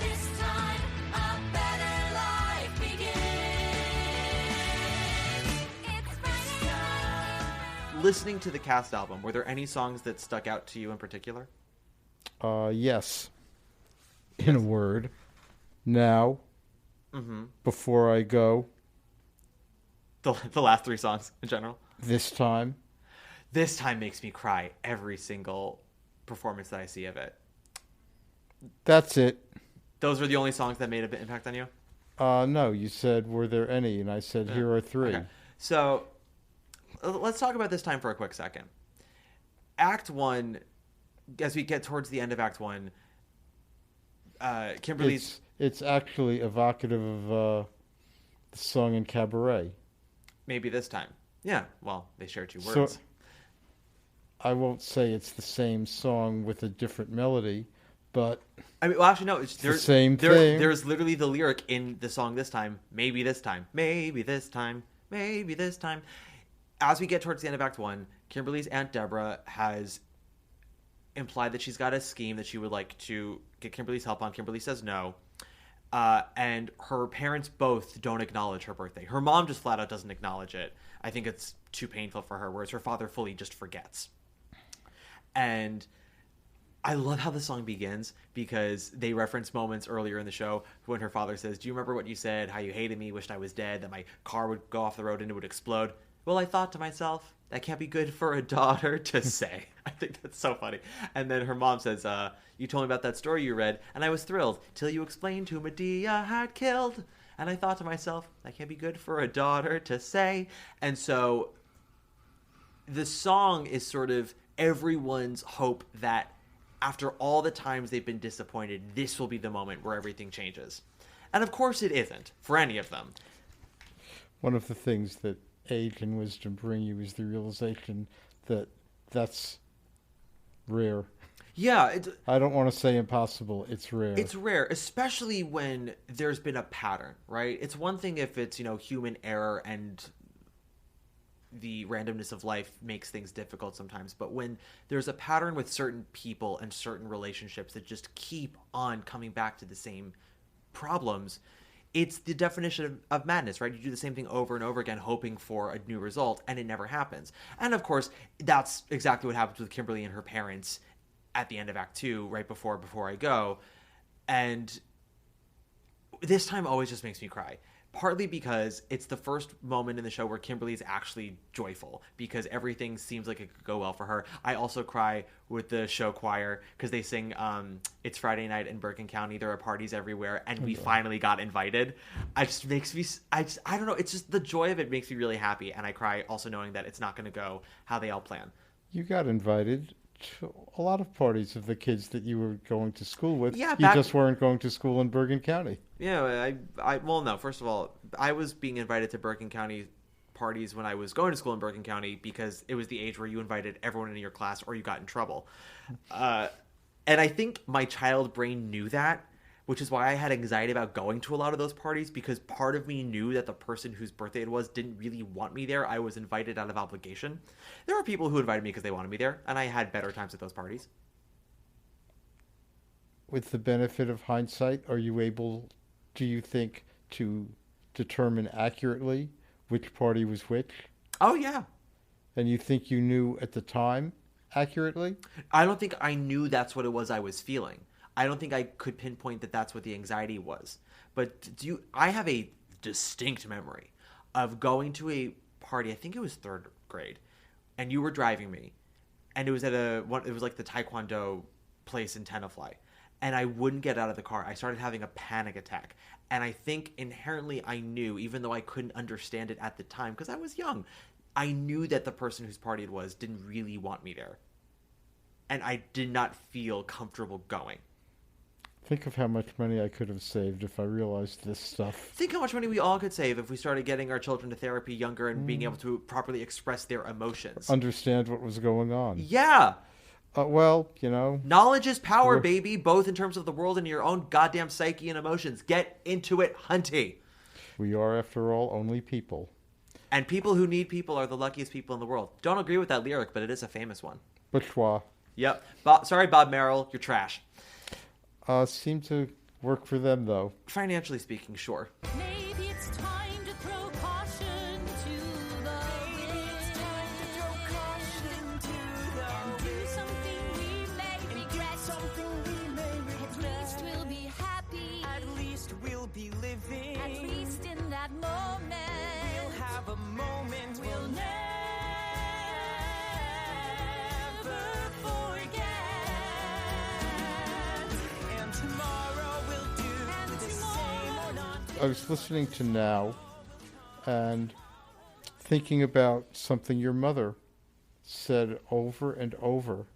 This time, a better life begins. It's Friday night. Listening to the cast album, were there any songs that stuck out to you in particular? Yes. In a word. Now. Mm-hmm. Before I go. The last three songs in general? This time. This time makes me cry every single performance that I see of it. That's it. Those were the only songs that made an impact on you? No, you said, were there any? And I said, here are three. Okay. So, let's talk about this time for a quick second. Act 1, as we get towards the end of Act 1, Kimberly's... It's actually evocative of the song in Cabaret. Maybe this time. Yeah, well, they share two words. So, I won't say it's the same song with a different melody, but... I mean, well, actually, no. It's the same thing. There's literally the lyric in the song this time. Maybe this time. Maybe this time. Maybe this time. As we get towards the end of Act 1, Kimberly's Aunt Deborah has implied that she's got a scheme that she would like to get Kimberly's help on. Kimberly says no. and her parents both don't acknowledge her birthday. Her mom just flat out doesn't acknowledge it. I think it's too painful for her, whereas her father fully just forgets. And I love how the song begins because they reference moments earlier in the show when her father says, "Do you remember what you said? How you hated me, wished I was dead, that my car would go off the road and it would explode?" Well, I thought to myself, that can't be good for a daughter to say. I think that's so funny. And then her mom says, "You told me about that story you read, and I was thrilled till you explained who Medea had killed. And I thought to myself, that can't be good for a daughter to say." And so the song is sort of everyone's hope that after all the times they've been disappointed, this will be the moment where everything changes. And of course it isn't for any of them. One of the things that age and wisdom bring you is the realization that that's rare. Yeah. I don't want to say impossible. It's rare. It's rare, especially when there's been a pattern, right? It's one thing if it's, human error and the randomness of life makes things difficult sometimes. But when there's a pattern with certain people and certain relationships that just keep on coming back to the same problems, it's the definition of madness, right? You do the same thing over and over again, hoping for a new result, and it never happens. And of course, that's exactly what happens with Kimberly and her parents at the end of Act 2, right before I Go. And this time always just makes me cry. Partly because it's the first moment in the show where Kimberly is actually joyful because everything seems like it could go well for her. I also cry with the show choir because they sing "It's Friday Night in Bergen County. There are parties everywhere, and we finally got invited." It just makes me, I don't know. It's just the joy of it makes me really happy, and I cry also knowing that it's not going to go how they all plan. You got invited to a lot of parties of the kids that you were going to school with. Yeah, you just weren't going to school in Bergen County. Yeah, well, no. First of all, I was being invited to Bergen County parties when I was going to school in Bergen County because it was the age where you invited everyone in your class or you got in trouble. And I think my child brain knew that, which is why I had anxiety about going to a lot of those parties because part of me knew that the person whose birthday it was didn't really want me there. I was invited out of obligation. There were people who invited me because they wanted me there, and I had better times at those parties. With the benefit of hindsight, are you able, do you think, to determine accurately which party was which? Oh, yeah. And you think you knew at the time accurately? I don't think I knew that's what it was I was feeling. I don't think I could pinpoint that that's what the anxiety was. But I have a distinct memory of going to a party, I think it was third grade, and you were driving me, and it was at it was like the Taekwondo place in Tenafly, and I wouldn't get out of the car. I started having a panic attack, and I think inherently I knew, even though I couldn't understand it at the time because I was young, I knew that the person whose party it was didn't really want me there, and I did not feel comfortable going. Think of how much money I could have saved if I realized this stuff. Think how much money we all could save if we started getting our children to therapy younger and being able to properly express their emotions. Understand what was going on. Yeah. Well, knowledge is power, baby, both in terms of the world and your own goddamn psyche and emotions. Get into it, hunty. We are, after all, only people. And people who need people are the luckiest people in the world. Don't agree with that lyric, but it is a famous one. Bourgeois. Yep. Sorry, Bob Merrill, you're trash. Seemed to work for them, though. Financially speaking, sure. Maybe it's time to throw caution to the wind. And do something we may regret. At least we'll be happy. At least we'll be living. At least in that moment. We'll have a moment We'll never forget. And tomorrow we'll do the same or not. I was listening to Now and thinking about something your mother said over and over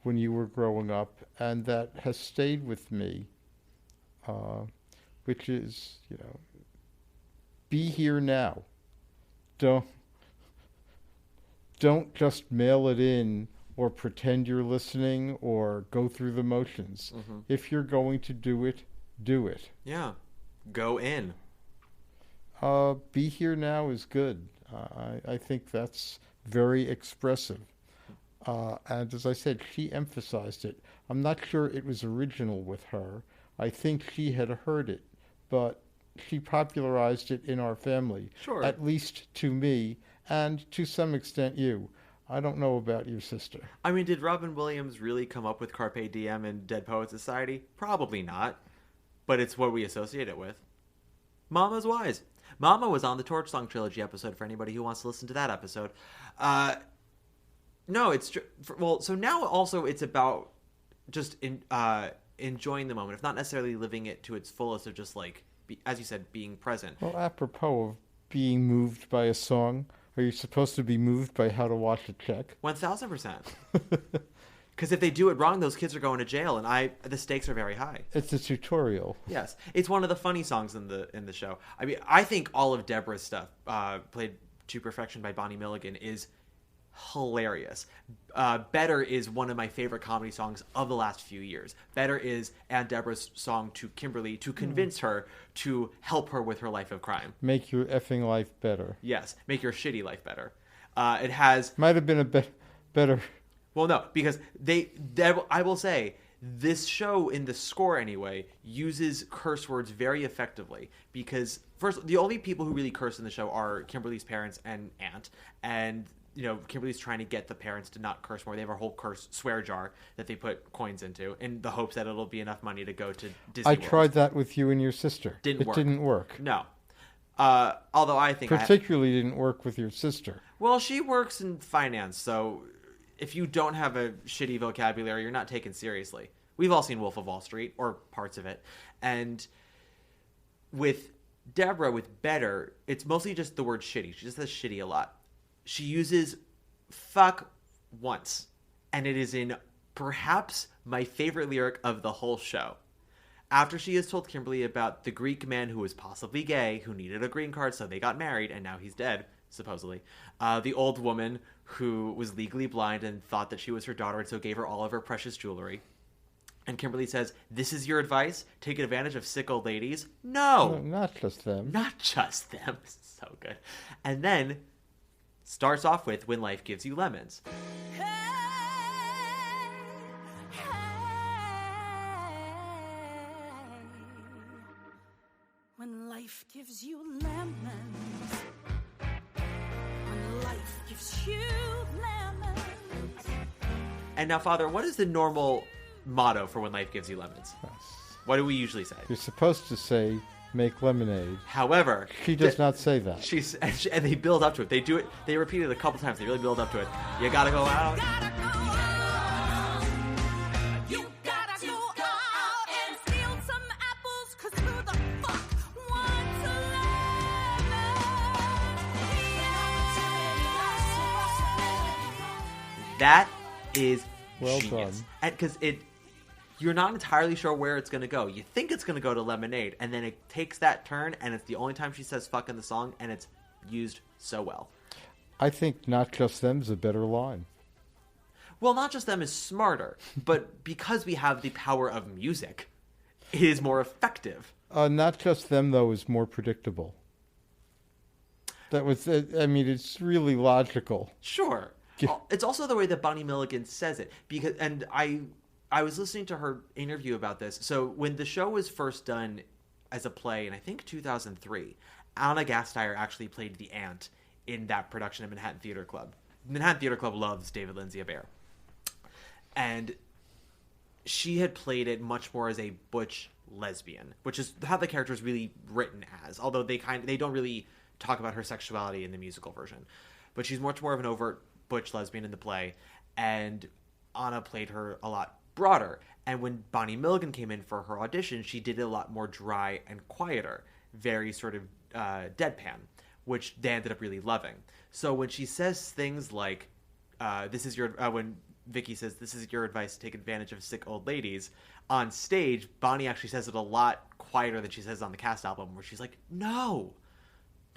when you were growing up, and that has stayed with me, which is, be here now. Don't just mail it in or pretend you're listening or go through the motions. Mm-hmm. If you're going to do it, do it. Yeah. Go in. Be here now is good. I think that's very expressive. And as I said, she emphasized it. I'm not sure it was original with her. I think she had heard it but she popularized it in our family. Sure. At least to me, and to some extent you. I don't know about your sister. I mean, did Robin Williams really come up with Carpe Diem and Dead Poets Society? Probably not. But it's what we associate it with. Mama's wise. Mama was on the Torch Song Trilogy episode for anybody who wants to listen to that episode. No, it's... Well, so now also it's about just enjoying the moment. If not necessarily living it to its fullest of just like, as you said, being present. Well, apropos of being moved by a song, are you supposed to be moved by how to wash a check? 1,000%. Because if they do it wrong, those kids are going to jail, and the stakes are very high. It's a tutorial. Yes, it's one of the funny songs in the show. I mean, I think all of Deborah's stuff, played to perfection by Bonnie Milligan, is hilarious. Better is one of my favorite comedy songs of the last few years. Better is Aunt Deborah's song to Kimberly to convince her to help her with her life of crime. Make your effing life better. Yes, make your shitty life better. It has... Might have been a better... Well, no, because I will say, this show, in the score anyway, uses curse words very effectively. Because, first, the only people who really curse in the show are Kimberly's parents and aunt. And, you know, Kimberly's trying to get the parents to not curse more. They have a whole swear jar that they put coins into in the hopes that it'll be enough money to go to Disney World. tried that with you and your sister. It didn't work. No. Although I think... Particularly didn't work with your sister. Well, she works in finance, so... If you don't have a shitty vocabulary, you're not taken seriously. We've all seen Wolf of Wall Street, or parts of it. And with Deborah, with Better, it's mostly just the word shitty. She just says shitty a lot. She uses fuck once. And it is in perhaps my favorite lyric of the whole show. After she has told Kimberly about the Greek man who was possibly gay, who needed a green card, so they got married, and now he's dead, supposedly. The old woman who was legally blind and thought that she was her daughter and so gave her all of her precious jewelry. And Kimberly says, "This is your advice? Taking advantage of sick old ladies?" No! Not just them. Not just them. This is so good. And then starts off with When Life Gives You Lemons. Hey, hey, when life gives you lemons, when life gives you lemons. And now, Father, what is the normal motto for When Life Gives You Lemons? What do we usually say? You're supposed to say, make lemonade. However... She does not say that. And they build up to it. They do it. They repeat it a couple times. They really build up to it. You gotta go out. You gotta go out and steal some apples, 'cause who the fuck wants a lemon? That is Well genius. done. And because you're not entirely sure where it's going to go. You think it's going to go to lemonade, and then it takes that turn, and it's the only time she says fuck in the song, and it's used so well. I think Not Just Them's a better line. Well, Not Just Them is smarter, but because we have the power of music, it is more effective. Not Just Them, though, is more predictable. That was, I mean, it's really logical. Sure. It's also the way that Bonnie Milligan says it. And I was listening to her interview about this. So when the show was first done as a play in, I think, 2003, Anna Gasteyer actually played the aunt in that production of Manhattan Theater Club. Manhattan Theater Club loves David Lindsay-Abaire. And she had played it much more as a butch lesbian, which is how the character is really written as, although they don't really talk about her sexuality in the musical version. But she's much more of an overt butch lesbian in the play, and Anna played her a lot broader. And when Bonnie Milligan came in for her audition, she did it a lot more dry and quieter, very sort of deadpan, which they ended up really loving. So when she says things like, when Vicky says, "This is your advice to take advantage of sick old ladies," on stage, Bonnie actually says it a lot quieter than she says on the cast album, where she's like, "No,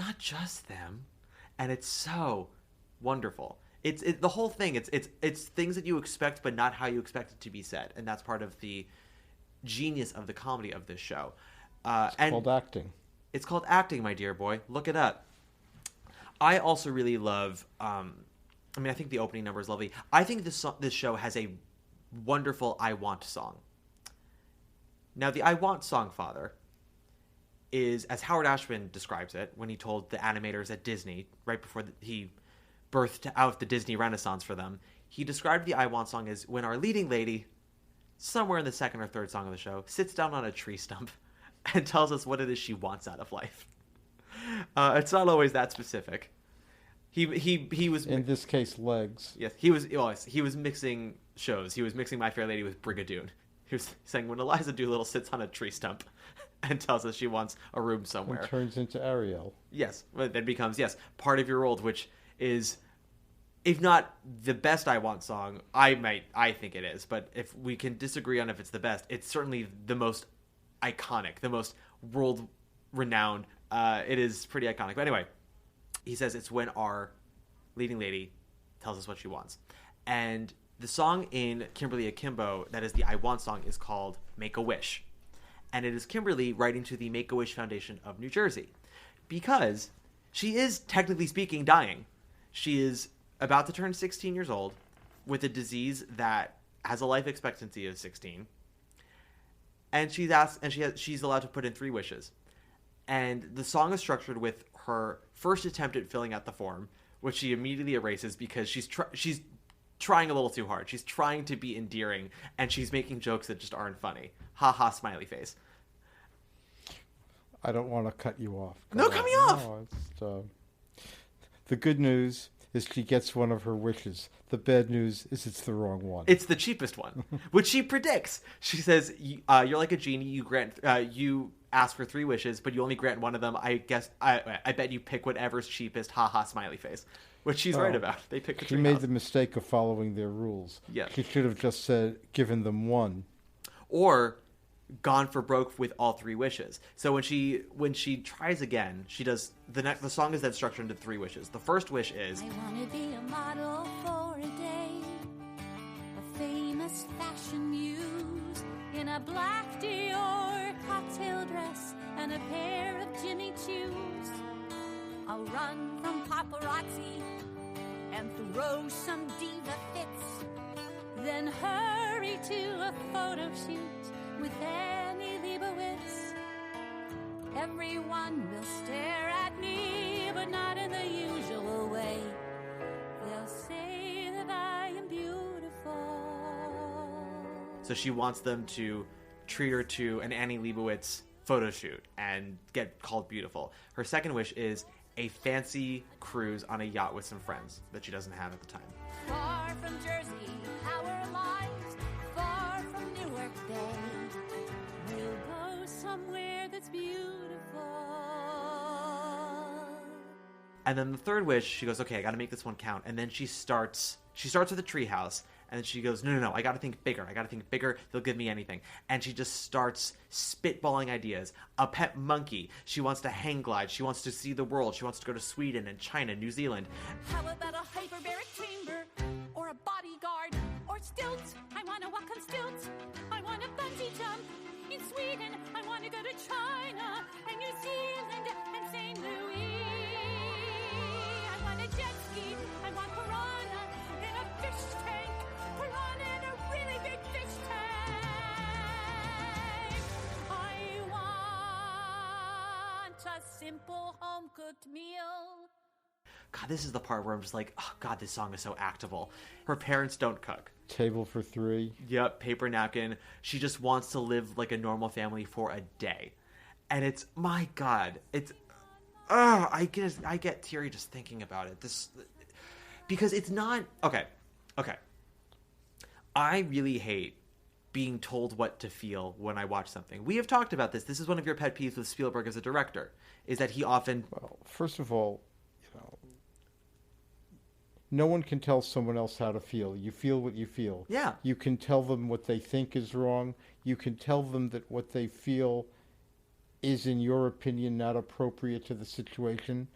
not just them." And it's so wonderful. It's the whole thing. It's things that you expect, but not how you expect it to be said, and that's part of the genius of the comedy of this show. It's called acting. It's called acting, my dear boy. Look it up. I also really love. I think the opening number is lovely. I think this show has a wonderful "I Want" song. Now, the "I Want" song, Father, is, as Howard Ashman describes it, when he told the animators at Disney, right before he birthed out the Disney Renaissance for them, he described the I Want song as when our leading lady, somewhere in the second or third song of the show, sits down on a tree stump and tells us what it is she wants out of life. It's not always that specific. He was, in this case, legs. Yes, he was mixing shows. He was mixing My Fair Lady with Brigadoon. He was saying when Eliza Doolittle sits on a tree stump and tells us she wants a room somewhere. And turns into Ariel. Yes, that becomes, Part of Your World, which is, if not the best I Want song, I think it is. But if we can disagree on if it's the best, it's certainly the most iconic, the most world-renowned. It is pretty iconic. But anyway, he says it's when our leading lady tells us what she wants. And the song in Kimberly Akimbo that is the I Want song is called Make a Wish. And it is Kimberly writing to the Make-A-Wish Foundation of New Jersey. Because she is, technically speaking, dying. She is about to turn 16 years old with a disease that has a life expectancy of 16. And she's allowed to put in 3 wishes. And the song is structured with her first attempt at filling out the form, which she immediately erases because she's trying a little too hard. She's trying to be endearing, and she's making jokes that just aren't funny. Ha ha, smiley face. I don't want to cut you off. No, cut me off! No, it's, the good news is she gets one of her wishes. The bad news is it's the wrong one. It's the cheapest one, which she predicts. She says, you're like a genie. You ask for 3 wishes, but you only grant one of them. I guess I bet you pick whatever's cheapest. Ha ha, smiley face. Which she's right about. They pick a She made the mistake of following their rules. Yeah. She should have just given them one. Or gone for broke with all 3 wishes. So when she tries again, she does the song is then structured into 3 wishes. The first wish is, I wanna be a model for a day, a famous fashion muse in a black Dior cocktail dress and a pair of Jimmy Choos. I'll run from paparazzi and throw some diva fits, then hurry to a photo shoot with Annie Leibovitz. Everyone will stare at me, but not in the usual way. They'll say that I am beautiful. so she wants them to treat her to an Annie Leibovitz photo shoot and get called beautiful. Her second wish is a fancy cruise on a yacht with some friends that she doesn't have at the time. Far from Jersey, our lives, far from Newark Bay. We'll go somewhere that's beautiful. And then the third wish, she goes, okay, I gotta make this one count. And then she starts with a treehouse, and then she goes, no, I gotta think bigger. They'll give me anything. And she just starts spitballing ideas. A pet monkey. She wants to hang glide. She wants to see the world. She wants to go to Sweden and China, New Zealand. How about a hyperbaric chamber, or a bodyguard, or stilts? I want to walk on stilts. I want to bungee jump. In Sweden, I want to go to China and New Zealand and St. Louis. I want a jet ski. I want piranha in a fish tank. Piranha in a really big fish tank. I want a simple home-cooked meal. God, this is the part where I'm just like, oh, God, this song is so actable. Her parents don't cook. Table for 3. Yep, paper napkin. She just wants to live like a normal family for a day. And it's, my God, it's, I get teary just thinking about it. Because it's not, okay. I really hate being told what to feel when I watch something. We have talked about this. This is one of your pet peeves with Spielberg as a director, is that he often... Well, first of all, no one can tell someone else how to feel. You feel what you feel. Yeah. You can tell them what they think is wrong. You can tell them that what they feel is, in your opinion, not appropriate to the situation,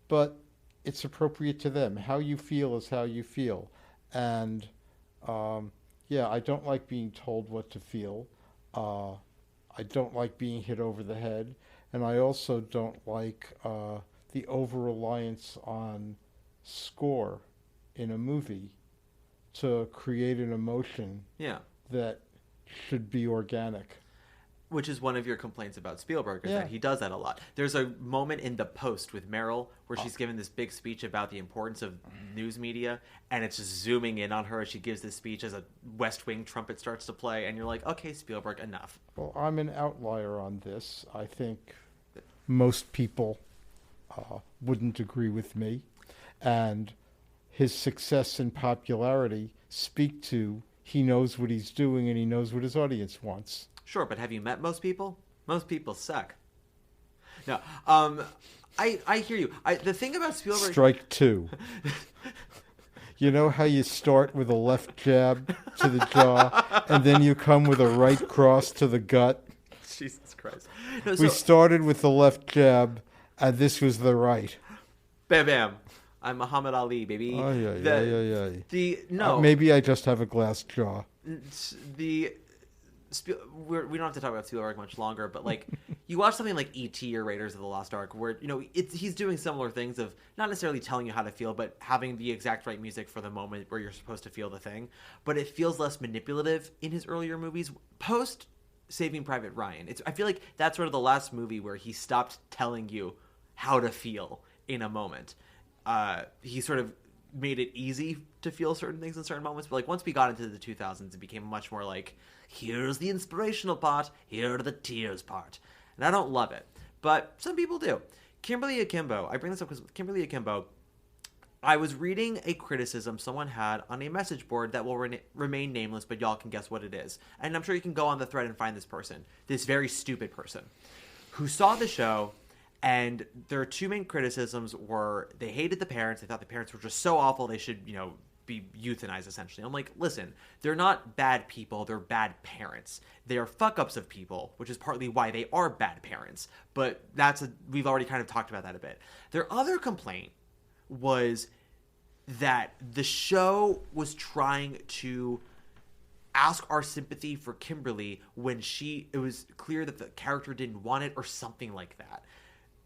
but it's appropriate to them. How you feel is how you feel. And, I don't like being told what to feel. I don't like being hit over the head. And I also don't like the over-reliance on score in a movie to create an emotion that should be organic. Which is one of your complaints about Spielberg, is Yeah. that he does that a lot. There's a moment in The Post with Meryl where she's giving this big speech about the importance of news media, and it's just zooming in on her as she gives this speech as a West Wing trumpet starts to play, and you're like, okay, Spielberg, enough. Well, I'm an outlier on this. I think most people wouldn't agree with me. And his success and popularity speak to he knows what he's doing and he knows what his audience wants. Sure, but have you met most people? Most people suck. No, I hear you. The thing about Spielberg... Strike two. You know how you start with a left jab to the jaw, and then you come with a right cross to the gut? Jesus Christ. No, We started with the left jab, and this was the right. Bam, bam. I'm Muhammad Ali, baby. No. Maybe I just have a glass jaw. We don't have to talk about Spielberg much longer, but like you watch something like E.T. or Raiders of the Lost Ark, where he's doing similar things of not necessarily telling you how to feel, but having the exact right music for the moment where you're supposed to feel the thing. But it feels less manipulative in his earlier movies. Post Saving Private Ryan, I feel like that's sort of the last movie where he stopped telling you how to feel in a moment. He sort of made it easy to feel certain things in certain moments, but like once we got into the 2000s, it became much more like, here's the inspirational part, here are the tears part. And I don't love it, but some people do. Kimberly Akimbo, I bring this up because Kimberly Akimbo, I was reading a criticism someone had on a message board that will remain nameless, but y'all can guess what it is. And I'm sure you can go on the thread and find this person, this very stupid person, who saw the show. And their two main criticisms were they hated the parents. They thought the parents were just so awful they should, be euthanized, essentially. I'm like, listen, they're not bad people. They're bad parents. They are fuck-ups of people, which is partly why they are bad parents. But we've already kind of talked about that a bit. Their other complaint was that the show was trying to ask our sympathy for Kimberly when it was clear that the character didn't want it or something like that.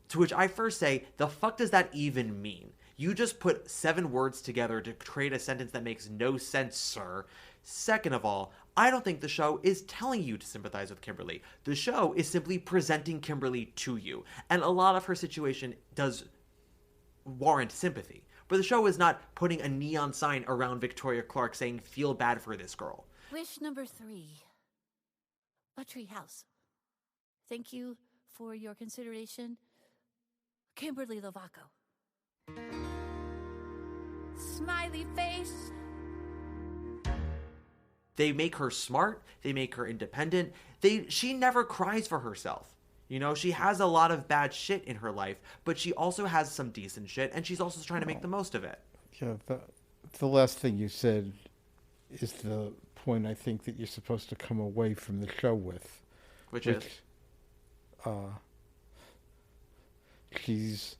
To which I first say, the fuck does that even mean? You just put 7 words together to create a sentence that makes no sense, sir. Second of all, I don't think the show is telling you to sympathize with Kimberly. The show is simply presenting Kimberly to you. And a lot of her situation does warrant sympathy. But the show is not putting a neon sign around Victoria Clark saying, feel bad for this girl. Wish number 3. A tree house. Thank you for your consideration. Kimberly Lovaco. Smiley face. They make her smart. They make her independent. She never cries for herself. She has a lot of bad shit in her life, but she also has some decent shit, and she's also trying to make the most of it. Yeah, the last thing you said is the point I think that you're supposed to come away from the show with. Which is? She's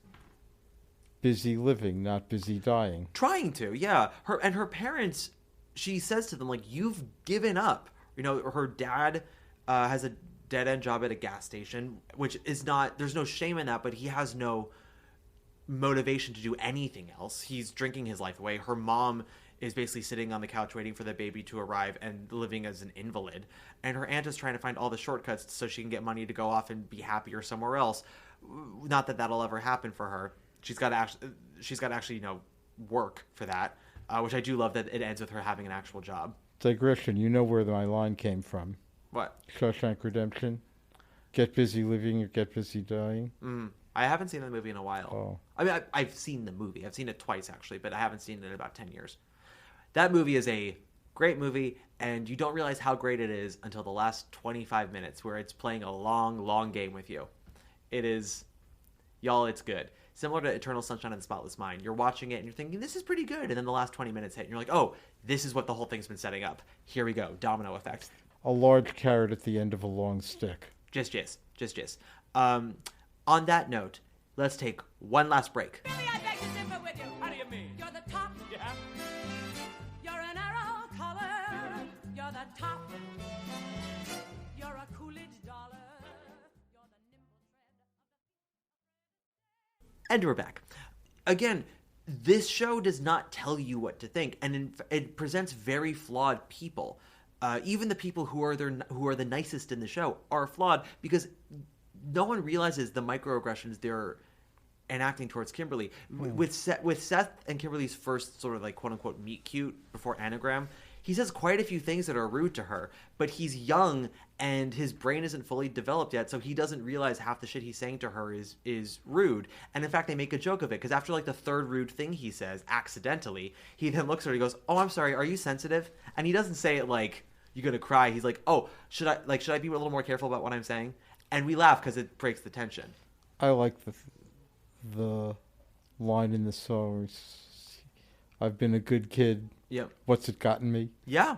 busy living, not busy dying. Trying to, yeah. Her parents, she says to them, like, you've given up. Her dad has a dead-end job at a gas station, which is not, there's no shame in that, but he has no motivation to do anything else. He's drinking his life away. Her mom is basically sitting on the couch waiting for the baby to arrive and living as an invalid. And her aunt is trying to find all the shortcuts so she can get money to go off and be happier somewhere else. Not that that'll ever happen for her. She's got to actually, work for that, which I do love that it ends with her having an actual job. Digression, you know where my line came from. What? Shawshank Redemption. Get busy living or get busy dying. I haven't seen the movie in a while. Oh. I mean, I've seen the movie. I've seen it twice, actually, but I haven't seen it in about 10 years. That movie is a great movie, and you don't realize how great it is until the last 25 minutes, where it's playing a long, long game with you. It is, y'all, it's good. Similar to Eternal Sunshine of the Spotless Mind. You're watching it, and you're thinking, this is pretty good, and then the last 20 minutes hit, and you're like, oh, this is what the whole thing's been setting up. Here we go, domino effect. A large carrot at the end of a long stick. Just jizz. On that note, let's take one last break. Really, I beg to differ with you. How do you mean? You're the top. Yeah? You're an arrow color. You're the top. You're a Coolidge dollar. You're the nimble tread. And we're back. Again, this show does not tell you what to think, and it presents very flawed people. even the people who are the nicest in the show are flawed because no one realizes the microaggressions they're enacting towards Kimberly. With Seth and Kimberly's first sort of like quote unquote meet cute before Anagram, he says quite a few things that are rude to her, but he's young and his brain isn't fully developed yet, so he doesn't realize half the shit he's saying to her is rude. And in fact, they make a joke of it because after like the third rude thing he says accidentally, he then looks at her and he goes, "Oh, I'm sorry, are you sensitive?" And he doesn't say it like you're gonna cry. He's like, "Oh, should I be a little more careful about what I'm saying?" And we laugh because it breaks the tension. I like the line in the song, "I've been a good kid. Yep. What's it gotten me?" Yeah.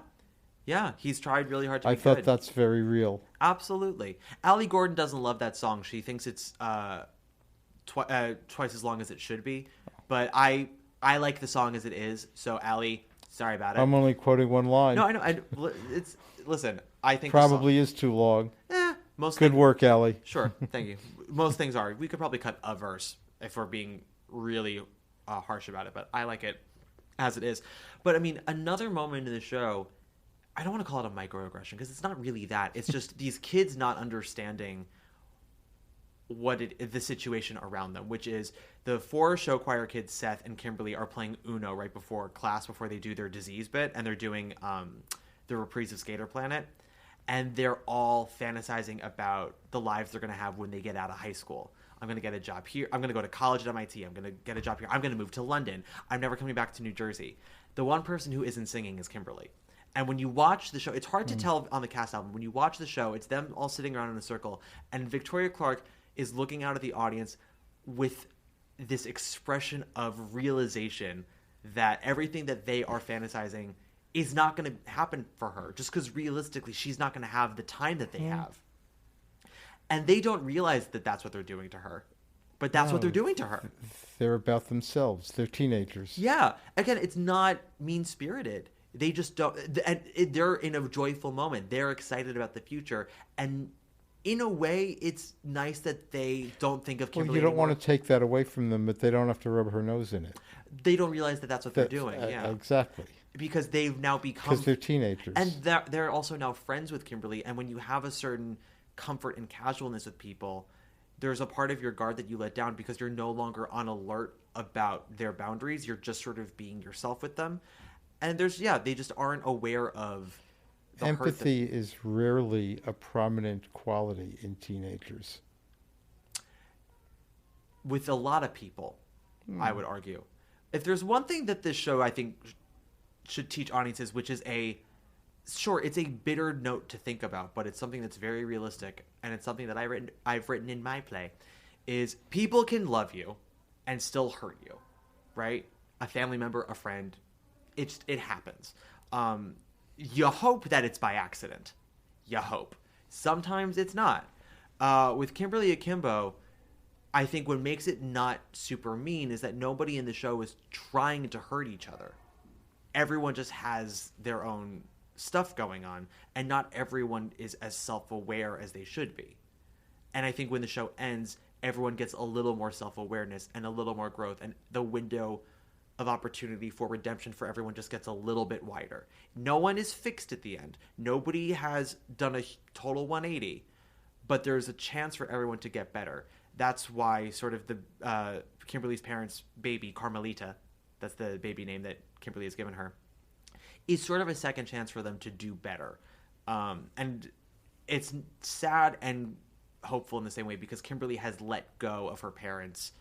He's tried really hard to be good. I thought that's very real. Absolutely. Allie Gordon doesn't love that song. She thinks it's twice as long as it should be. But I like the song as it is. So Allie, sorry about it. I'm only quoting one line. No, I know. Listen. I think probably is too long. Good work, Allie. Sure. Thank you. Most things are. We could probably cut a verse if we're being really harsh about it. But I like it as it is. But I mean, another moment in the show, I don't want to call it a microaggression because it's not really that. It's just these kids not understanding the situation around them, which is the 4 show choir kids, Seth and Kimberly, are playing Uno right before class before they do their disease bit, and they're doing the reprise of Skater Planet, and they're all fantasizing about the lives they're going to have when they get out of high school. I'm going to get a job here. I'm going to go to college at MIT. I'm going to get a job here. I'm going to move to London. I'm never coming back to New Jersey. The one person who isn't singing is Kimberly. And when you watch the show, it's hard to tell on the cast album. When you watch the show, it's them all sitting around in a circle, and Victoria Clark is looking out at the audience with this expression of realization that everything that they are fantasizing is not going to happen for her, just because realistically she's not going to have the time that they have. And they don't realize that that's what they're doing to her. But that's what they're doing to her. They're about themselves. They're teenagers. Yeah. Again, it's not mean-spirited. They just don't... And they're in a joyful moment. They're excited about the future. And in a way, it's nice that they don't think of Kimberly Well, you don't anymore. want to take that away from them, but they don't have to rub her nose in it. They don't realize that that's what they're doing. Yeah. Exactly. Because they've now become... Because they're teenagers. And they're also now friends with Kimberly. And when you have a certain comfort and casualness with people, there's a part of your guard that you let down because you're no longer on alert about their boundaries. You're just sort of being yourself with them. And they just aren't aware of the empathy is rarely a prominent quality in teenagers. With a lot of people, I would argue. If there's one thing that this show, I think, should teach audiences, which is it's a bitter note to think about, but it's something that's very realistic, and it's something that I've written in my play, is people can love you and still hurt you, right? A family member, a friend, it happens. You hope that it's by accident. You hope. Sometimes it's not. With Kimberly Akimbo, I think what makes it not super mean is that nobody in the show is trying to hurt each other. Everyone just has their own stuff going on, and not everyone is as self-aware as they should be. And I think when the show ends, everyone gets a little more self-awareness and a little more growth, and the window of opportunity for redemption for everyone just gets a little bit wider. No one is fixed at the end. Nobody has done a total 180, but there's a chance for everyone to get better. That's why sort of the Kimberly's parents' baby, Carmelita, that's the baby name that Kimberly has given her, is sort of a second chance for them to do better. And it's sad and hopeful in the same way because Kimberly has let go of her parents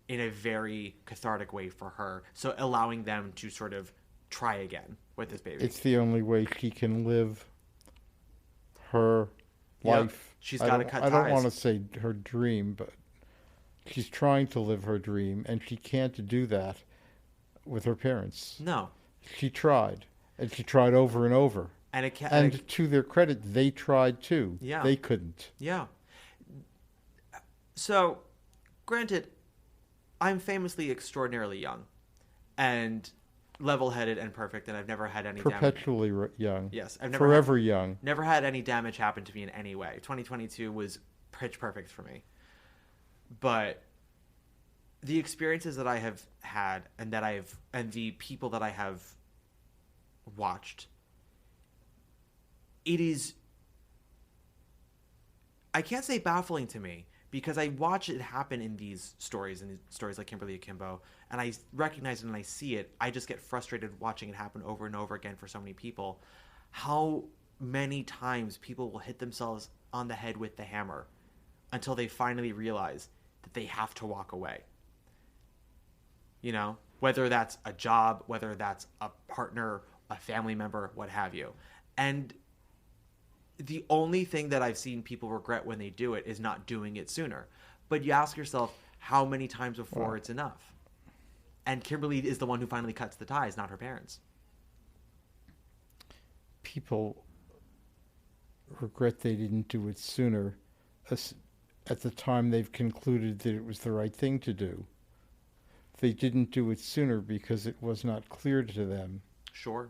in a very cathartic way for her. So allowing them to sort of try again with this baby. It's the only way she can live her life. She's got to cut ties. I don't want to say her dream, but she's trying to live her dream, and she can't do that with her parents. No. She tried, and she tried over and over. And to their credit, they tried too. Yeah. They couldn't. Yeah. So, granted, I'm famously extraordinarily young and level-headed and perfect, and I've never had any perpetually young. Yes, I've never young. Never had any damage happen to me in any way. 2022 was pitch perfect for me. But the experiences that I have had and the people that I have watched, it is, I can't say baffling to me, because I watch it happen in these stories like Kimberly Akimbo, and I recognize it and I see it. I just get frustrated watching it happen over and over again for so many people. How many times people will hit themselves on the head with the hammer until they finally realize that they have to walk away. You know, whether that's a job, whether that's a partner, a family member, what have you. And the only thing that I've seen people regret when they do it is not doing it sooner. But you ask yourself, how many times before it's enough? And Kimberly is the one who finally cuts the ties, not her parents. People regret they didn't do it sooner. At the time they've concluded that it was the right thing to do. They didn't do it sooner because it was not clear to them. Sure.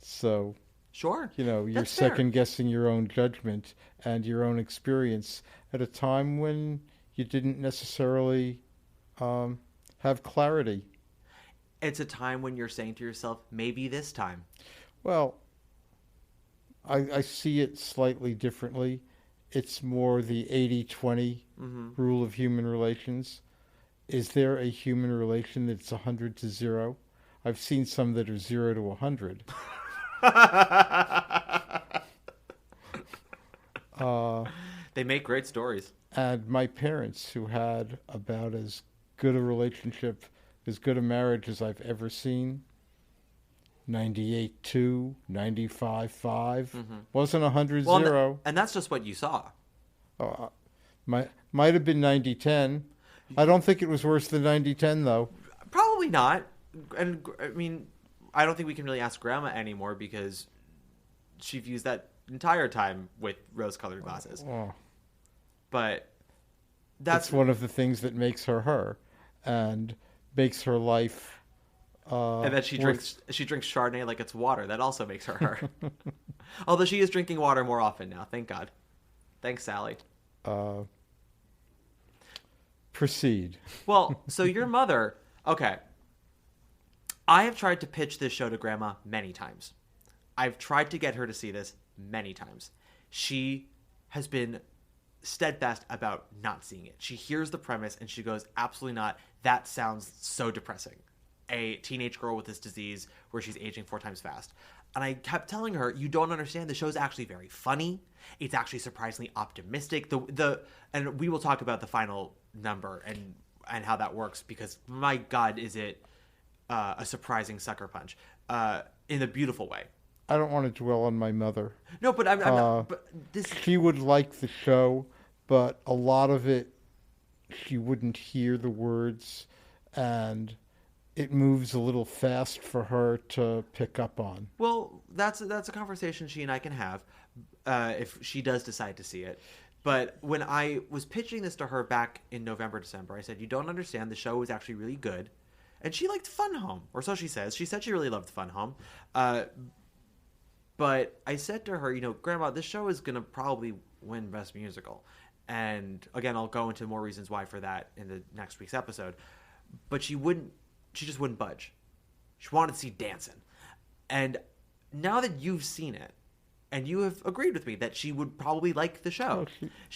So, sure. You know, you're That's fair. second guessing your own judgment and your own experience at a time when you didn't necessarily have clarity. It's a time when you're saying to yourself, maybe this time. Well, I see it slightly differently. It's more the 80-20 rule of human relations. Is there a human relation that's 100 to 0? I've seen some that are 0 to 100. They make great stories. And my parents, who had about as good a relationship, as good a marriage as I've ever seen, 98-2, 95-5, wasn't 100-0. And that's just what you saw. Might have been 90-10. I don't think it was worse than 90-10, though. Probably not. And, I mean, I don't think we can really ask Grandma anymore because she views that entire time with rose-colored glasses. Oh. But that's one of the things that makes her her and makes her life... and that she drinks Chardonnay like it's water. That also makes her her. Although she is drinking water more often now. Thank God. Thanks, Sally. Proceed. Well, so your mother... Okay. I have tried to pitch this show to Grandma many times. I've tried to get her to see this many times. She has been steadfast about not seeing it. She hears the premise and she goes, absolutely not. That sounds so depressing. A teenage girl with this disease where she's aging 4 times fast. And I kept telling her, you don't understand. The show's actually very funny. It's actually surprisingly optimistic. And we will talk about the final number and how that works, because my God, is it a surprising sucker punch in a beautiful way. I don't want to dwell on my mother. No, but I'm not. But this... She would like the show, but a lot of it, she wouldn't hear the words, and it moves a little fast for her to pick up on. Well, that's a conversation she and I can have if she does decide to see it. But when I was pitching this to her back in November, December, I said, you don't understand. The show was actually really good. And she liked Fun Home, or so she says. She said she really loved Fun Home. But I said to her, Grandma, this show is going to probably win Best Musical. And again, I'll go into more reasons why for that in the next week's episode. But she just wouldn't budge. She wanted to see dancing. And now that you've seen it, and you have agreed with me that she would probably like the show.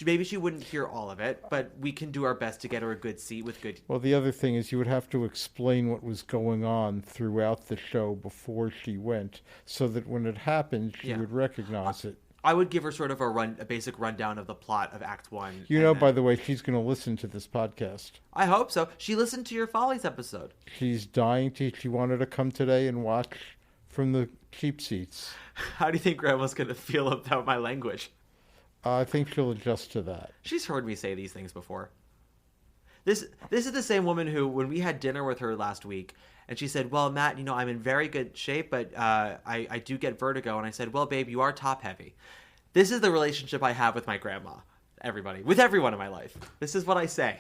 Maybe she wouldn't hear all of it, but we can do our best to get her a good seat with good... Well, the other thing is you would have to explain what was going on throughout the show before she went, so that when it happened, she would recognize it. I would give her sort of a basic rundown of the plot of Act 1. By the way, she's going to listen to this podcast. I hope so. She listened to your Follies episode. She's dying to... She wanted to come today and watch from the cheap seats. How do you think Grandma's going to feel about my language? I think she'll adjust to that. She's heard me say these things before. This is the same woman who, when we had dinner with her last week, and she said, well, Matt, I'm in very good shape, but I do get vertigo. And I said, well, babe, you are top heavy. This is the relationship I have with my grandma, with everyone in my life. This is what I say.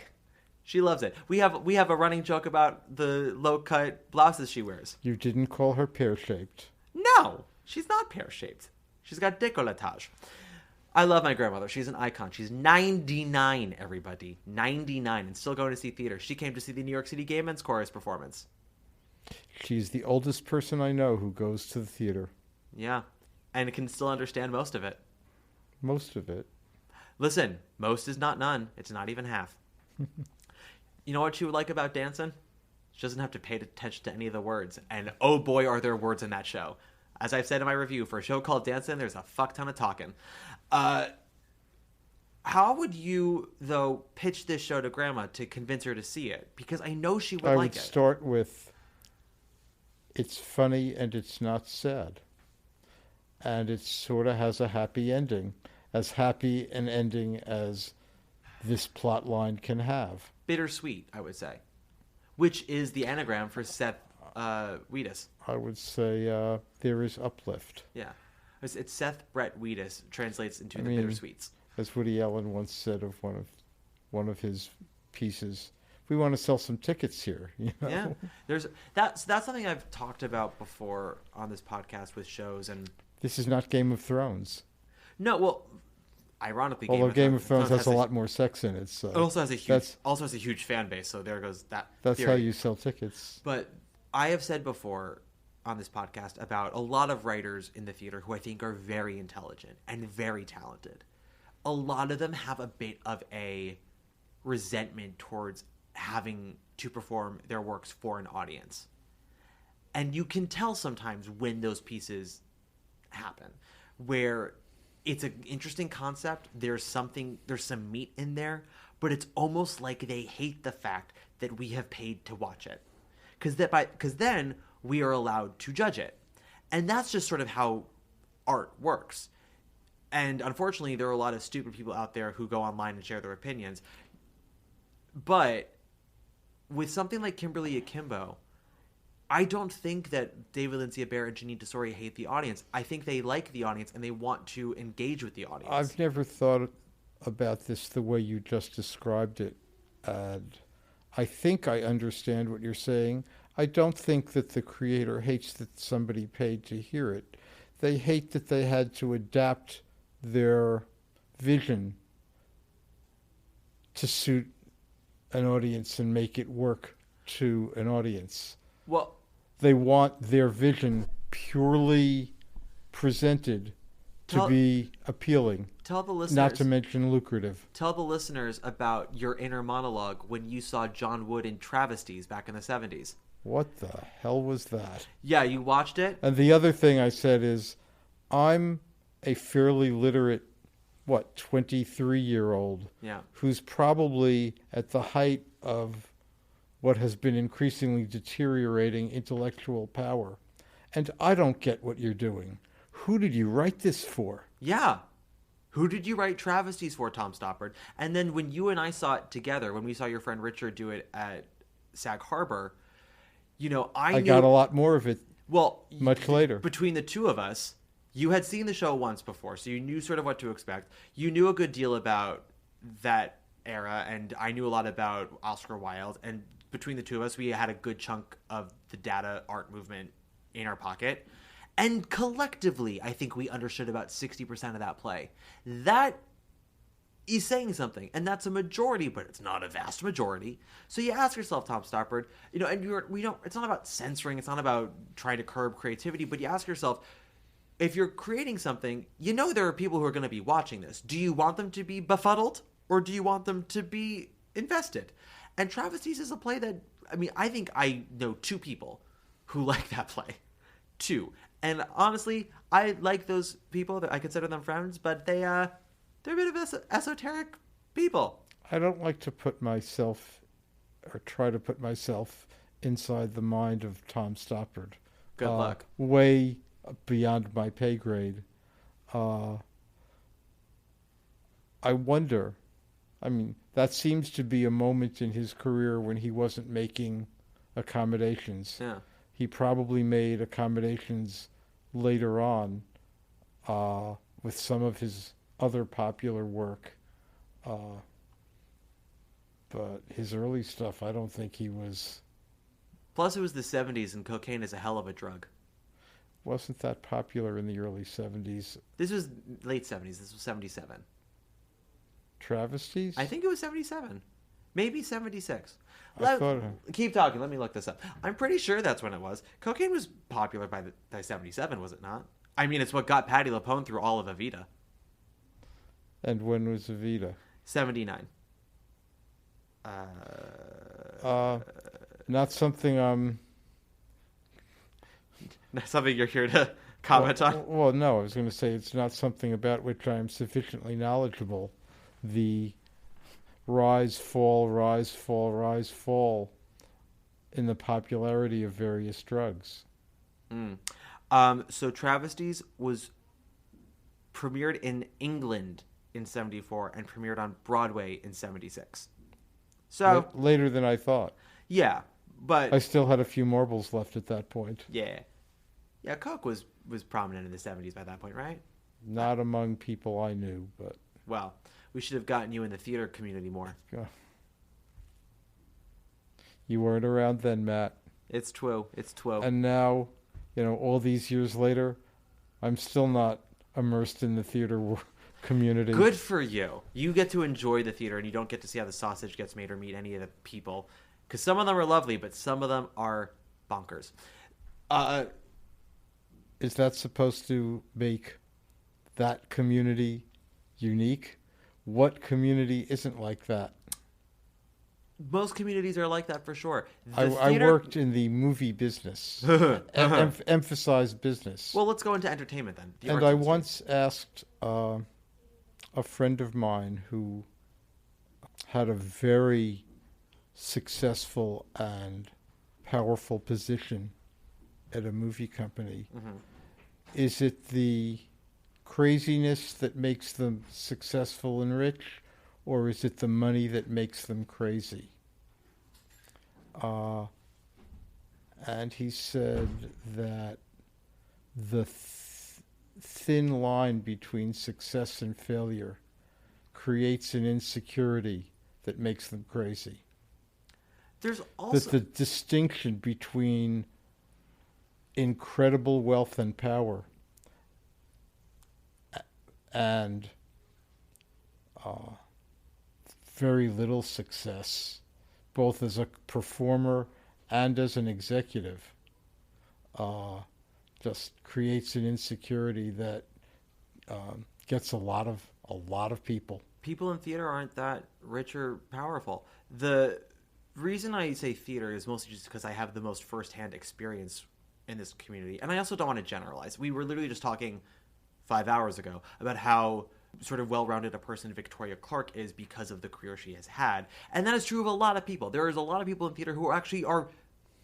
She loves it. We have a running joke about the low-cut blouses she wears. You didn't call her pear-shaped. No, she's not pear-shaped. She's got décolletage. I love my grandmother. She's an icon. She's 99, everybody. 99, and still going to see theater. She came to see the New York City Gay Men's Chorus performance. She's the oldest person I know who goes to the theater. Yeah. and can still understand most of it. Most of it. Listen, most is not none. It's not even half. You know what she would like about dancing? She doesn't have to pay attention to any of the words. And oh boy, are there words in that show. As I've said in my review, for a show called Dancing, there's a fuck ton of talking. How would you, though, pitch this show to Grandma to convince her to see it? Because I know she would like it. I would start with, it's funny and it's not sad. And it sort of has a happy ending. As happy an ending as this plot line can have. Bittersweet, I would say. Which is the anagram for Seth Wheatus. I would say there is uplift. Yeah. It's Seth Brett Wheatus translates into the bittersweets. As Woody Allen once said of one of his pieces, we want to sell some tickets here. You know? Yeah. That's something I've talked about before on this podcast with shows, and this is not Game of Thrones. No, well, ironically, although Game of Thrones has a lot more sex in it, so it also has a huge fan base. So there goes that. That's theory. how you sell tickets. But I have said before on this podcast about a lot of writers in the theater who I think are very intelligent and very talented. A lot of them have a bit of a resentment towards having to perform their works for an audience, and you can tell sometimes when those pieces happen, where it's an interesting concept. There's some meat in there, but it's almost like they hate the fact that we have paid to watch it, because then we are allowed to judge it, and that's just sort of how art works. And unfortunately, there are a lot of stupid people out there who go online and share their opinions. But with something like Kimberly Akimbo, I don't think that David Lindsay Abaire and Janine Tesori hate the audience. I think they like the audience and they want to engage with the audience. I've never thought about this the way you just described it. And I think I understand what you're saying. I don't think that the creator hates that somebody paid to hear it. They hate that they had to adapt their vision to suit an audience and make it work to an audience. Well, they want their vision purely presented to be appealing. Tell the listeners, not to mention lucrative. Tell the listeners about your inner monologue when you saw John Wood in Travesties back in the 70s. What the hell was that? Yeah, you watched it? And the other thing I said is, I'm a fairly literate, 23-year-old who's probably at the height of what has been increasingly deteriorating intellectual power. And I don't get what you're doing. Who did you write this for? Yeah. Who did you write Travesties for, Tom Stoppard? And then when you and I saw it together, when we saw your friend Richard do it at Sag Harbor, I got a lot more of it much later. Between the two of us, you had seen the show once before, so you knew sort of what to expect. You knew a good deal about that era, and I knew a lot about Oscar Wilde. And between the two of us, we had a good chunk of the data art movement in our pocket. And collectively, I think we understood about 60% of that play. That is saying something, and that's a majority, but it's not a vast majority. So you ask yourself, Tom Stoppard, and it's not about censoring, it's not about trying to curb creativity, but you ask yourself, if you're creating something, there are people who are going to be watching this. Do you want them to be befuddled, or do you want them to be invested? And Travesties is a play that, I think I know two people who like that play. Two. And honestly, I like those people. I consider them friends, but they're a bit of esoteric people. I don't like to put myself, or try to put myself, inside the mind of Tom Stoppard. Good luck. Way beyond my pay grade. I wonder, that seems to be a moment in his career when he wasn't making accommodations. Yeah. He probably made accommodations later on with some of his other popular work. But his early stuff, I don't think he was... Plus, it was the 70s, and cocaine is a hell of a drug. Wasn't that popular in the early 70s. This was late 70s. This was 77. Travesties? I think it was 77. Maybe 76. Keep talking. Let me look this up. I'm pretty sure that's when it was. Cocaine was popular by 77, was it not? I mean, it's what got Patti LuPone through all of Evita. And when was Evita? 79. Not something That's something you're here to comment on? Well, no, I was going to say it's not something about which I am sufficiently knowledgeable. The rise, fall in the popularity of various drugs. So Travesties was premiered in England in 74 and premiered on Broadway in 76. So Later than I thought. yeah, but I still had a few marbles left at that point. yeah, Coke was prominent in the 70s by that point, right? Not among people I knew, but Well, we should have gotten you in the theater community more. you weren't around then, Matt. It's true. And now, all these years later, I'm still not immersed in the theater community. Good for you. You get to enjoy the theater, and you don't get to see how the sausage gets made or meet any of the people. Because some of them are lovely, but some of them are bonkers. Is that supposed to make that community unique? What community isn't like that? Most communities are like that for sure. I worked in the movie business, emphasized business. Well, let's go into entertainment then. The And arts I industry. once asked a friend of mine who had a very successful and powerful position at a movie company. Is it the craziness that makes them successful and rich, or is it the money that makes them crazy? And he said that the thin line between success and failure creates an insecurity that makes them crazy. There's That also the distinction between incredible wealth and power and very little success, both as a performer and as an executive, just creates an insecurity that gets a lot of people. People in theater aren't that rich or powerful. The reason I say theater is mostly just because I have the most firsthand experience in this community. And I also don't want to generalize. We were literally just talking 5 hours ago about how sort of well-rounded a person Victoria Clark is because of the career she has had. And that is true of a lot of people. There is a lot of people in theater who actually are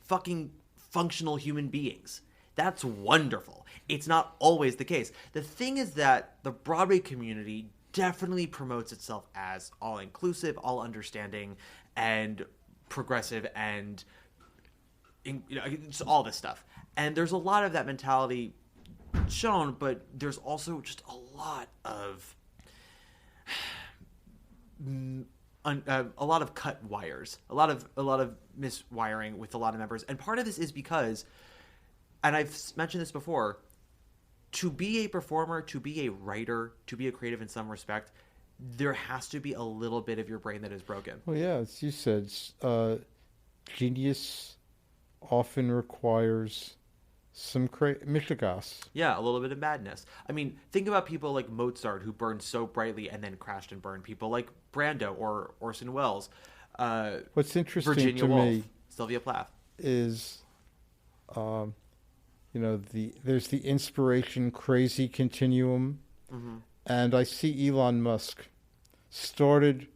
fucking functional human beings. That's wonderful. It's not always the case. The thing is that the Broadway community definitely promotes itself as all-inclusive, all-understanding, and progressive, and just all this stuff. And there's a lot of that mentality shown, but there's also just a lot of cut wires, a lot of miswiring with a lot of members. And part of this is because, and I've mentioned this before, to be a performer, to be a writer, to be a creative in some respect, there has to be a little bit of your brain that is broken. Well, yeah, as you said, genius often requires some mishigas. Yeah, a little bit of madness. I mean, think about people like Mozart, who burned so brightly and then crashed and burned. People like Brando or Orson Welles. What's interesting Virginia to Woolf, me Sylvia Plath is, there's the inspiration crazy continuum, and I see Elon Musk started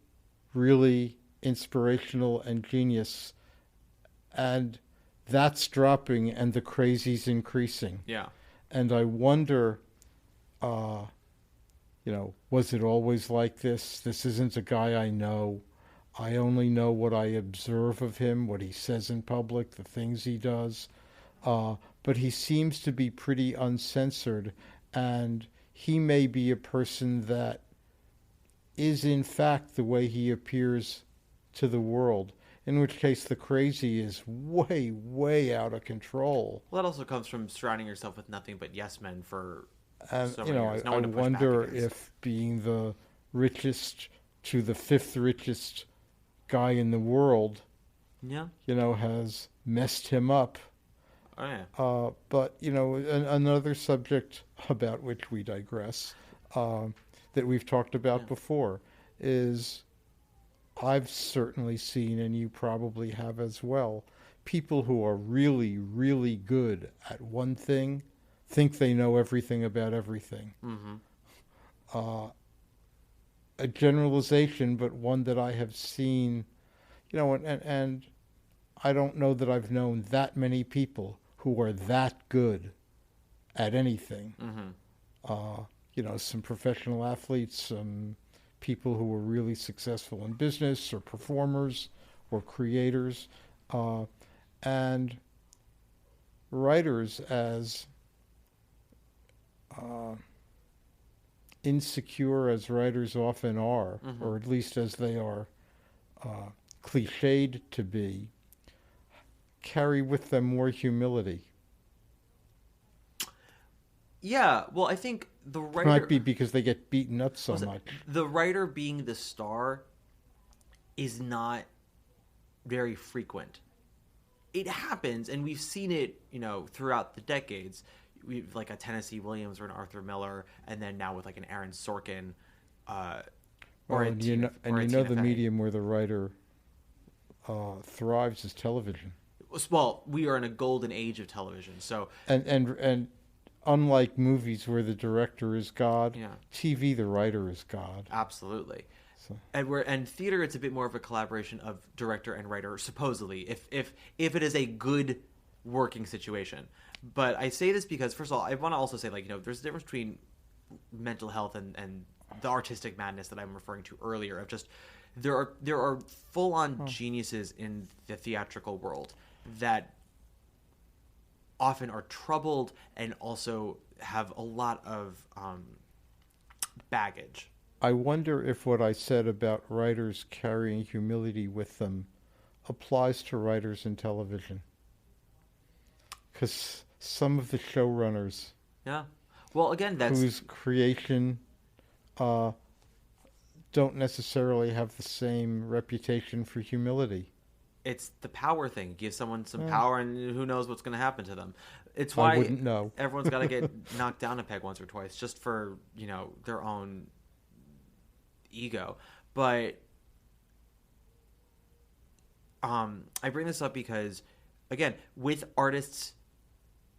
really inspirational and genius, and that's dropping and the crazy's increasing. Yeah. And I wonder, was it always like this? This isn't a guy I know. I only know what I observe of him, what he says in public, the things he does. But he seems to be pretty uncensored, and he may be a person that is in fact the way he appears to the world, in which case the crazy is way, way out of control. Well, that also comes from surrounding yourself with nothing but yes men for And, so many years. No I one to push back wonder against. if being the richest to the fifth richest guy in the world, Yeah. has messed him up. Oh, yeah. But, another subject about which we digress, that we've talked about before, is I've certainly seen, and you probably have as well, people who are really, really good at one thing think they know everything about everything. Mm-hmm. A generalization, but one that I have seen, and I don't know that I've known that many people who are that good at anything. Mm-hmm. Some professional athletes, some people who are really successful in business or performers or creators, and writers as insecure as writers often are, or at least as they are cliched to be, carry with them more humility. Yeah, well, I think the writer... It might be because they get beaten up so much. The writer being the star is not very frequent. It happens, and we've seen it, throughout the decades. We've like a Tennessee Williams or an Arthur Miller, and then now with like an Aaron Sorkin, the medium where the writer thrives is television. Well, we are in a golden age of television, so and unlike movies where the director is God, TV the writer is God. Absolutely. So. And theater, it's a bit more of a collaboration of director and writer, supposedly, if it is a good working situation. But I say this because, first of all, I want to also say, there's a difference between mental health and the artistic madness that I'm referring to earlier. Of just there are full on geniuses in the theatrical world that often are troubled and also have a lot of baggage. I wonder if what I said about writers carrying humility with them applies to writers in television. Because some of the showrunners... Yeah. Well, again, that's... whose creation don't necessarily have the same reputation for humility. It's the power thing. Give someone some power, and who knows what's going to happen to them. It's why I wouldn't know. Everyone's got to get knocked down a peg once or twice, just for their own ego. But I bring this up because, again, with artists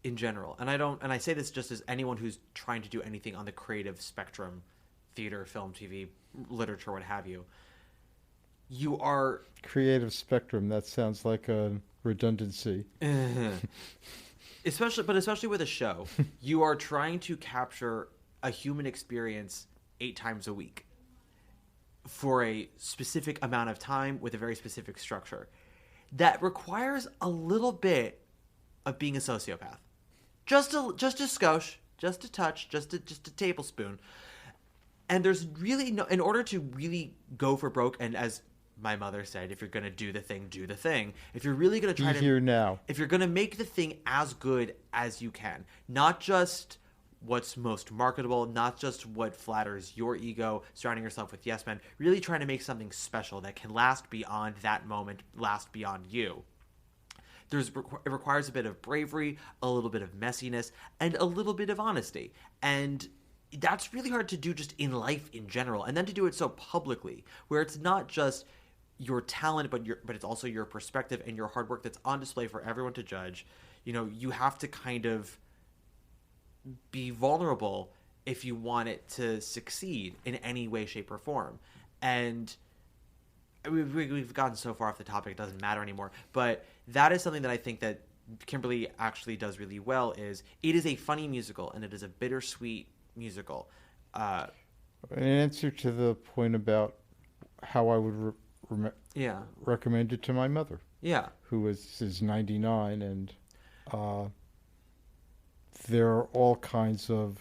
in general, and I say this just as anyone who's trying to do anything on the creative spectrum, theater, film, TV, literature, what have you. You are... Creative spectrum, that sounds like a redundancy. Especially with a show. You are trying to capture a human experience 8 times a week for a specific amount of time with a very specific structure. That requires a little bit of being a sociopath. Just a skosh, just a touch, just a tablespoon. And there's really no... In order to really go for broke, and as my mother said, if you're going to do the thing, do the thing. If you're really going to try to... here now. If you're going to make the thing as good as you can, not just what's most marketable, not just what flatters your ego, surrounding yourself with yes men, really trying to make something special that can last beyond that moment, last beyond you. It requires a bit of bravery, a little bit of messiness, and a little bit of honesty. And that's really hard to do just in life in general. And then to do it so publicly, where it's not just your talent, but it's also your perspective and your hard work that's on display for everyone to judge. You have to kind of be vulnerable if you want it to succeed in any way, shape, or form. And we've gotten so far off the topic, it doesn't matter anymore. But that is something that I think that Kimberly actually does really well. Is it is a funny musical, and it is a bittersweet musical. In answer to the point about how I would recommend it to my mother, who is 99, and there are all kinds of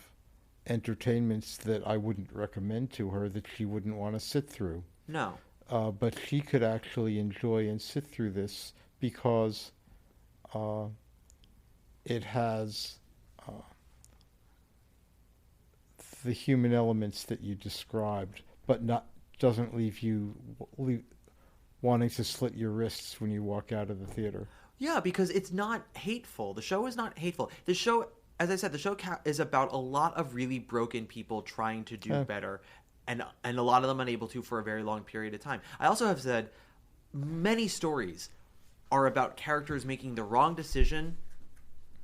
entertainments that I wouldn't recommend to her that she wouldn't want to sit through. No. But she could actually enjoy and sit through this because it has the human elements that you described, but doesn't leave you wanting to slit your wrists when you walk out of the theater. Yeah, because it's not hateful. The show is not hateful. The show, as I said, the show is about a lot of really broken people trying to do better, and a lot of them unable to for a very long period of time. I also have said many stories are about characters making the wrong decision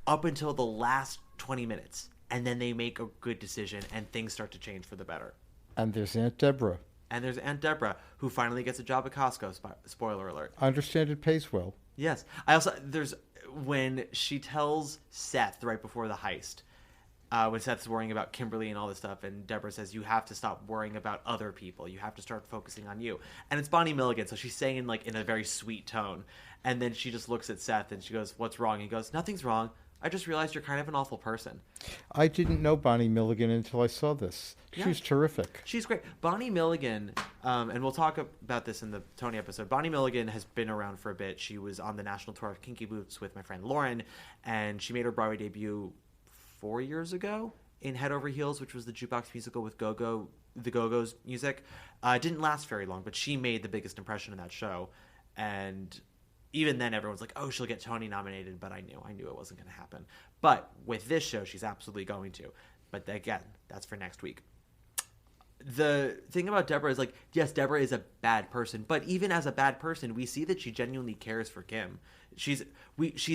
up until the last 20 minutes, and then they make a good decision, and things start to change for the better. And there's Aunt Deborah. And there's Aunt Deborah, who finally gets a job at Costco. Spoiler alert. I understand it pays well. Yes. I also, there's when she tells Seth right before the heist, when Seth's worrying about Kimberly and all this stuff, and Deborah says, you have to stop worrying about other people. You have to start focusing on you. And it's Bonnie Milligan, so she's saying like in a very sweet tone. And then she just looks at Seth and she goes, what's wrong? And he goes, nothing's wrong. I just realized you're kind of an awful person. I didn't know Bonnie Milligan until I saw this. She was terrific. She's great. Bonnie Milligan, and we'll talk about this in the Tony episode. Bonnie Milligan has been around for a bit. She was on the national tour of Kinky Boots with my friend Lauren, and she made her Broadway debut 4 years ago in Head Over Heels, which was the jukebox musical with the Go-Go's music. It didn't last very long, but she made the biggest impression in that show, and even then everyone's like, oh, she'll get Tony nominated, but I knew it wasn't going to happen. But with this show, she's absolutely going to. But again, that's for next week. The thing about Deborah is, like, yes, Deborah is a bad person, but even as a bad person, we see that she genuinely cares for Kim. She's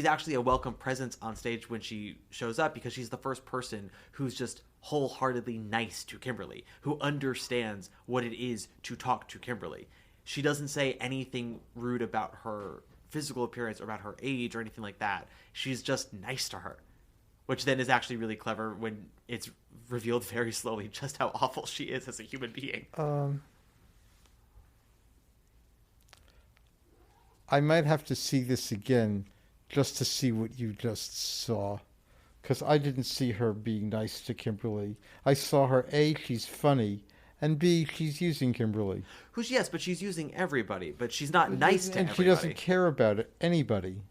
actually a welcome presence on stage when she shows up, because she's the first person who's just wholeheartedly nice to Kimberly, who understands what it is to talk to Kimberly. She doesn't say anything rude about her physical appearance or about her age or anything like that. She's just nice to her, which then is actually really clever when it's revealed very slowly just how awful she is as a human being. I might have to see this again just to see what you just saw, because I didn't see her being nice to Kimberly. I saw her, A, she's funny, and B, she's using Kimberly. Yes, but she's using everybody, but she's not nice to everybody. And she doesn't care about anybody.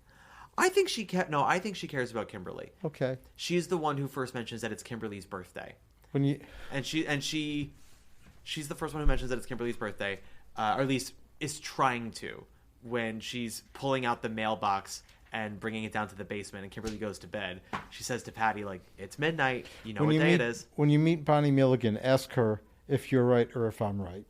I think she cares about Kimberly. Okay. She's the one who first mentions that it's Kimberly's birthday. She's the first one who mentions that it's Kimberly's birthday, or at least is trying to, when she's pulling out the mailbox and bringing it down to the basement, and Kimberly goes to bed. She says to Patty, like, it's midnight, you know what day it is. When you meet Bonnie Milligan, ask her if you're right or if I'm right.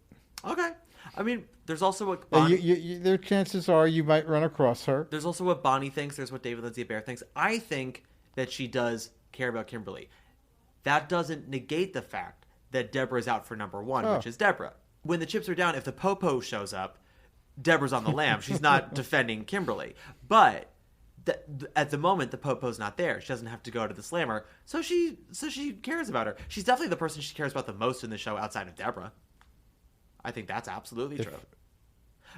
Okay. I mean, there's also what there chances are you might run across her. There's also what Bonnie thinks. There's what David Lindsay Bear thinks. I think that she does care about Kimberly. That doesn't negate the fact that Deborah's out for number one, which is Deborah. When the chips are down, if the Popo shows up, Deborah's on the lam. She's not defending Kimberly. But at the moment, the Popo's not there. She doesn't have to go to the slammer. So she cares about her. She's definitely the person she cares about the most in the show outside of Deborah. I think that's absolutely true.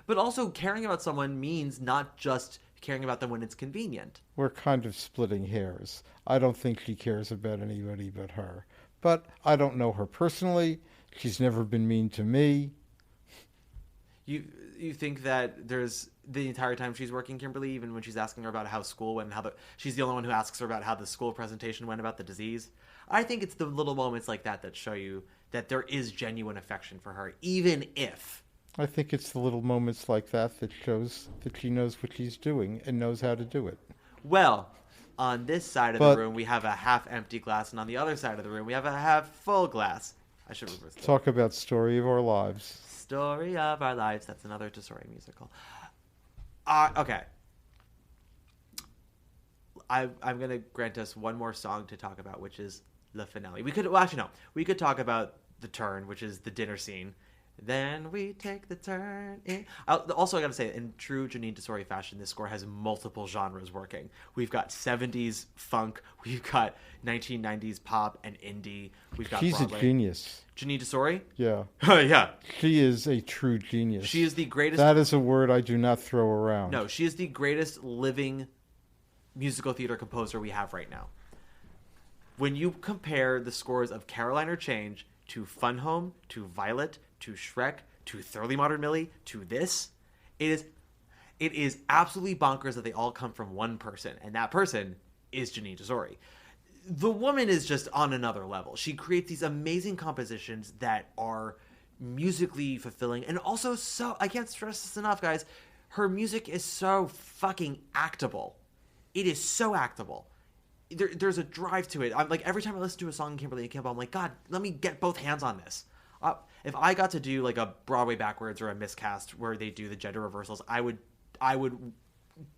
But also, caring about someone means not just caring about them when it's convenient. We're kind of splitting hairs. I don't think she cares about anybody but her. But I don't know her personally. She's never been mean to me. You think that there's the entire time she's working Kimberly, even when she's asking her about how school went and she's the only one who asks her about how the school presentation went about the disease? I think it's the little moments like that that show you that there is genuine affection for her, even if... I think it's the little moments like that that shows that she knows what she's doing and knows how to do it. Well, on this side of the room, we have a half-empty glass, and on the other side of the room, we have a half-full glass. I should reverse that. Talk about Story of Our Lives. Story of Our Lives. That's another Tesori musical. Okay. I'm going to grant us one more song to talk about, which is the finale. We could talk about the turn, which is the dinner scene. Then we take the turn in. Also, I got to say, in true Janine Tesori fashion, this score has multiple genres working. We've got 70s funk. We've got 1990s pop and indie. We've got She's Broadway. A genius. Janine Tesori? Yeah. Yeah. She is a true genius. She is the greatest. That is a word I do not throw around. No, she is the greatest living musical theater composer we have right now. When you compare the scores of Caroline or Change to Fun Home, to Violet, to Shrek, to Thoroughly Modern Millie, to this, it is absolutely bonkers that they all come from one person, and that person is Janine Tesori. The woman is just on another level. She creates these amazing compositions that are musically fulfilling, and also, so I can't stress this enough, guys, her music is so fucking actable. It is so actable. There's a drive to it. I'm like, every time I listen to a song in Kimberly Akimbo, I'm like, God, let me get both hands on this. If I got to do like a Broadway backwards or a miscast where they do the gender reversals, I would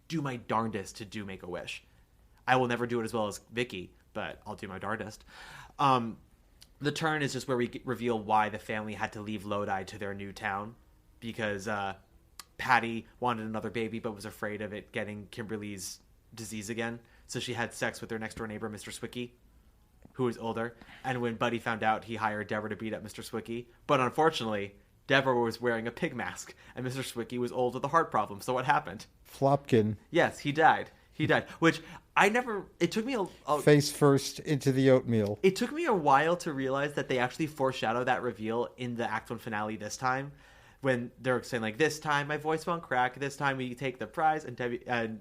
do my darndest to do Make-A-Wish. I will never do it as well as Vicky, but I'll do my darndest. The turn is just where we reveal why the family had to leave Lodi to their new town, because Patty wanted another baby but was afraid of it getting Kimberly's disease again. So she had sex with her next door neighbor, Mr. Swicky, who was older. And when Buddy found out, he hired Deborah to beat up Mr. Swicky. But unfortunately, Deborah was wearing a pig mask, and Mr. Swicky was old with a heart problem. So what happened? Flopkin. Yes, he died. Which it took me face first into the oatmeal. It took me a while to realize that they actually foreshadow that reveal in the Act 1 finale this time. When they're saying, like, this time my voice won't crack, this time we take the prize, and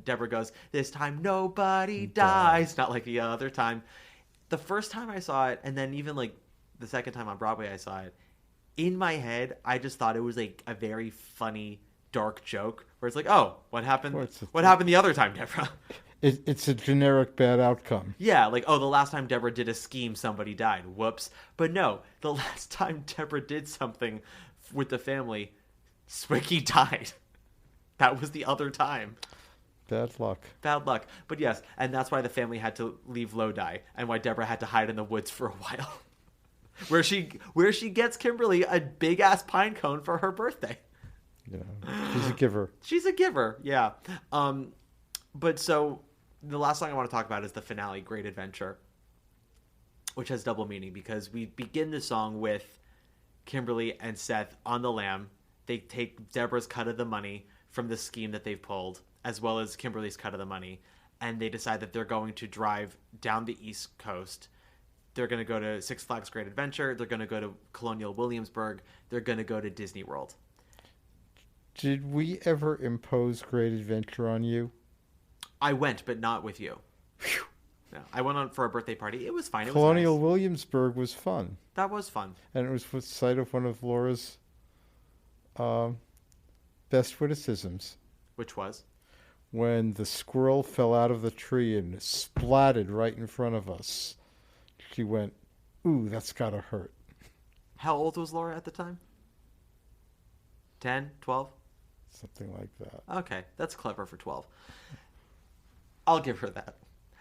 Deborah goes, this time nobody dies, not like the other time. The first time I saw it, and then even, like, the second time on Broadway I saw it, in my head, I just thought it was, like, a very funny, dark joke, where it's like, oh, what happened? What happened the other time, Deborah? It's a generic bad outcome. Yeah, like, oh, the last time Deborah did a scheme, somebody died. Whoops. But no, the last time Deborah did something with the family, Swicky died. That was the other time. Bad luck. But yes, and that's why the family had to leave Lodi, and why Deborah had to hide in the woods for a while. where she gets Kimberly a big ass pine cone for her birthday. Yeah. She's a giver. She's a giver, yeah. But so the last song I want to talk about is the finale, Great Adventure, which has double meaning because we begin the song with Kimberly and Seth on the lam. They take Deborah's cut of the money from the scheme that they've pulled, as well as Kimberly's cut of the money, and they decide that they're going to drive down the East Coast. They're going to go to Six Flags Great Adventure. They're going to go to Colonial Williamsburg. They're going to go to Disney World. Did we ever impose Great Adventure on you? I went, but not with you. Whew. No, I went on for a birthday party. It was fine. Colonial was nice. Williamsburg was fun. That was fun. And it was the site of one of Laura's best witticisms. Which was? When the squirrel fell out of the tree and splatted right in front of us. She went, ooh, that's gotta hurt. How old was Laura at the time? 10? 12? Something like that. Okay, that's clever for 12. I'll give her that.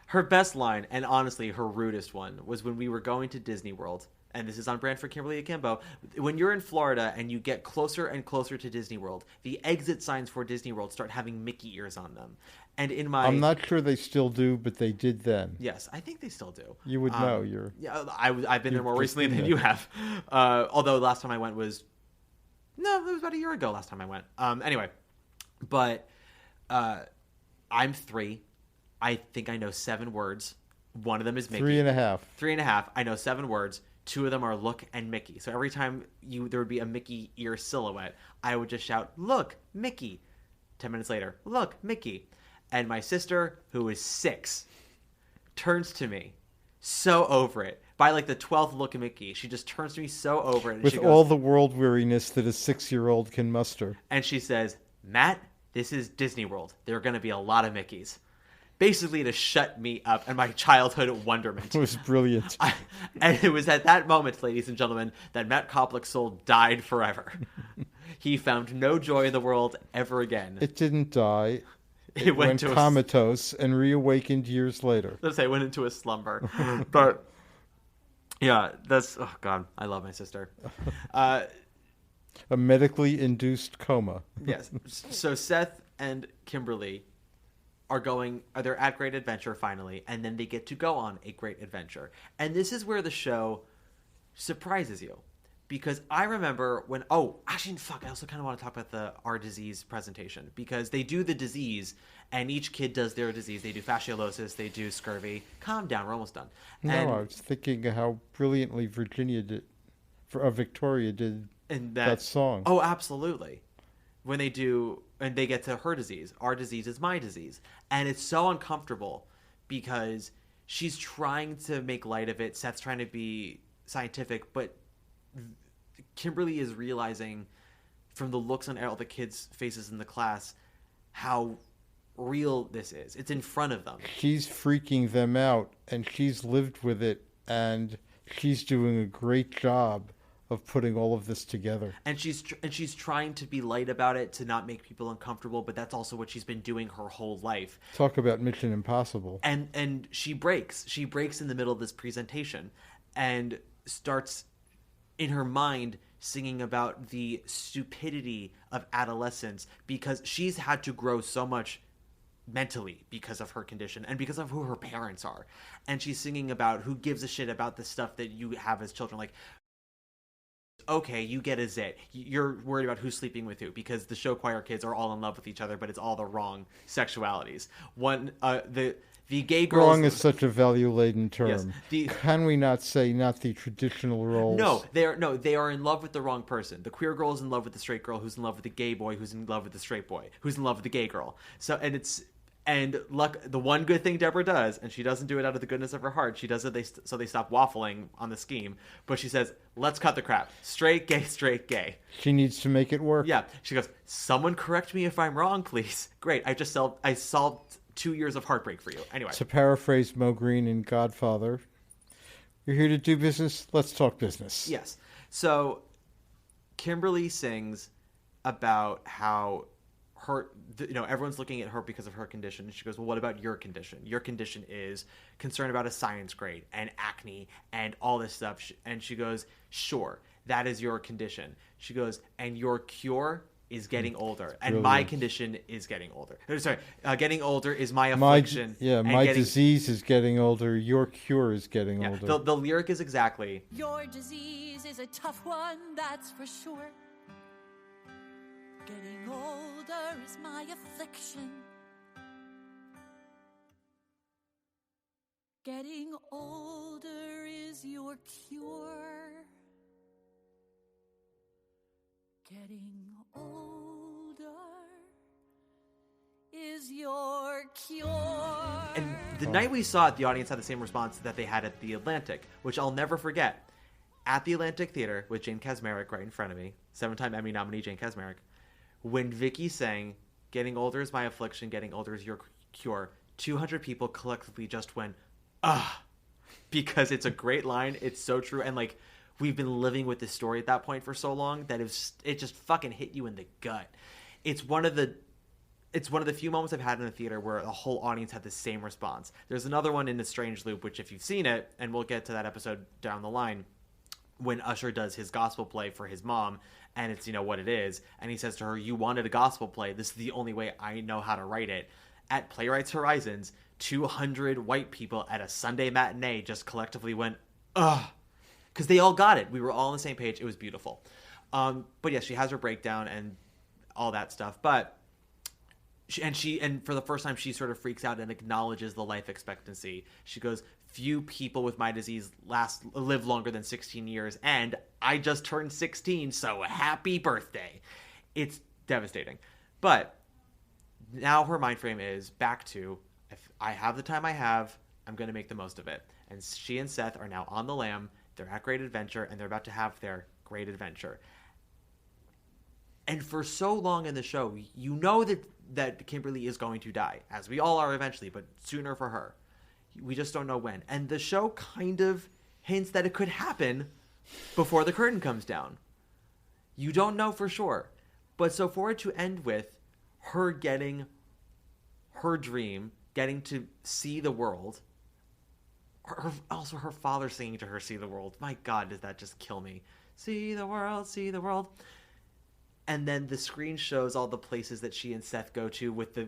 Her best line, and honestly her rudest one, was when we were going to Disney World, and this is on brand for Kimberly Akimbo. When you're in Florida and you get closer and closer to Disney World, the exit signs for Disney World start having Mickey ears on them. And in my... I'm not sure they still do, but they did then. Yes, I think they still do. You would know. Yeah, I've been there more recently than you have. Although last time I went was... No, it was about a year ago last time I went. Anyway, but I'm 3. I think I know 7 words. One of them is Mickey. 3.5. 3.5. I know 7 words. 2 of them are look and Mickey. So every time there would be a Mickey ear silhouette, I would just shout, look, Mickey. 10 minutes later, look, Mickey. And my sister, who is 6, turns to me, so over it. By like the 12th look at Mickey, she just turns to me so over it. And with she goes, all the world weariness that a 6-year-old can muster. And she says, Matt, this is Disney World. There are going to be a lot of Mickeys. Basically to shut me up and my childhood wonderment. It was brilliant. And it was at that moment, ladies and gentlemen, that Matt Koplik's soul died forever. He found no joy in the world ever again. It didn't die. It went to comatose and reawakened years later. Let's say it went into a slumber. But yeah, that's... Oh, God. I love my sister. A medically induced coma. Yes. So Seth and Kimberly... they're at Great Adventure finally, and then they get to go on a great adventure. And this is where the show surprises you. Because I remember when, I also kind of want to talk about our disease presentation. Because they do the disease, and each kid does their disease. They do fasciolosis, they do scurvy. Calm down, we're almost done. I was thinking how brilliantly Victoria did that song. Oh, absolutely. When they do... And they get to her disease. Our disease is my disease. And it's so uncomfortable because she's trying to make light of it. Seth's trying to be scientific. But Kimberly is realizing from the looks on all the kids' faces in the class how real this is. It's in front of them. She's freaking them out, and she's lived with it, and she's doing a great job of putting all of this together. And she's trying to be light about it, to not make people uncomfortable, but that's also what she's been doing her whole life. Talk about Mission Impossible. And she breaks in the middle of this presentation and starts in her mind singing about the stupidity of adolescence, because she's had to grow so much mentally because of her condition and because of who her parents are. And she's singing about who gives a shit about the stuff that you have as children. Like, okay, you get a zit. You're worried about who's sleeping with who, because the show choir kids are all in love with each other, but it's all the wrong sexualities. The gay girls... Wrong is such a value-laden term. Yes, Can we not say not the traditional roles? No, they are in love with the wrong person. The queer girl is in love with the straight girl, who's in love with the gay boy, who's in love with the straight boy, who's in love with the gay girl. So, the one good thing Deborah does, and she doesn't do it out of the goodness of her heart, she does it so they stop waffling on the scheme, but she says, let's cut the crap. Straight, gay. She needs to make it work. Yeah. She goes, someone correct me if I'm wrong, please. Great. I solved 2 years of heartbreak for you. Anyway. To paraphrase Mo Green in Godfather, you're here to do business, let's talk business. Yes. So Kimberly sings about how everyone's looking at her because of her condition. And she goes, well, what about your condition? Your condition is concern about a science grade and acne and all this stuff. And she goes, sure, that is your condition. She goes, and your cure is getting older. And my condition is getting older. Sorry, getting older is my affliction. My disease is getting older. Your cure is getting older. The lyric is exactly, Your disease is a tough one, that's for sure. Getting older is my affliction. Getting older is your cure. Getting older is your cure. and the night we saw it, the audience had the same response that they had at the Atlantic, which I'll never forget. At the Atlantic Theater with Jane Kasmerick right in front of me, 7-time Emmy nominee Jane Kasmerick, when Vicky sang, getting older is my affliction, getting older is your cure, 200 people collectively just went, ah, because it's a great line. It's so true. And like, we've been living with this story at that point for so long that it just fucking hit you in the gut. It's one of the few moments I've had in a theater where the whole audience had the same response. There's another one in The Strange Loop, which if you've seen it, and we'll get to that episode down the line, when Usher does his gospel play for his mom, and it's, what it is, and he says to her, you wanted a gospel play, this is the only way I know how to write it. At Playwrights Horizons, 200 white people at a Sunday matinee just collectively went, ugh, because they all got it. We were all on the same page. It was beautiful. But yes, she has her breakdown and all that stuff, but and for the first time, she sort of freaks out and acknowledges the life expectancy. She goes, few people with my disease live longer than 16 years, and I just turned 16, so happy birthday. It's devastating. But now her mind frame is back to, if I have the time I have, I'm going to make the most of it. And she and Seth are now on the lam. They're at Great Adventure, and they're about to have their great adventure. And for so long in the show, you know that Kimberly is going to die, as we all are eventually, but sooner for her. We just don't know when. And the show kind of hints that it could happen before the curtain comes down. You don't know for sure. But so for it to end with her getting her dream, getting to see the world, also her father singing to her, see the world. My God, does that just kill me? See the world, see the world. And then the screen shows all the places that she and Seth go to with the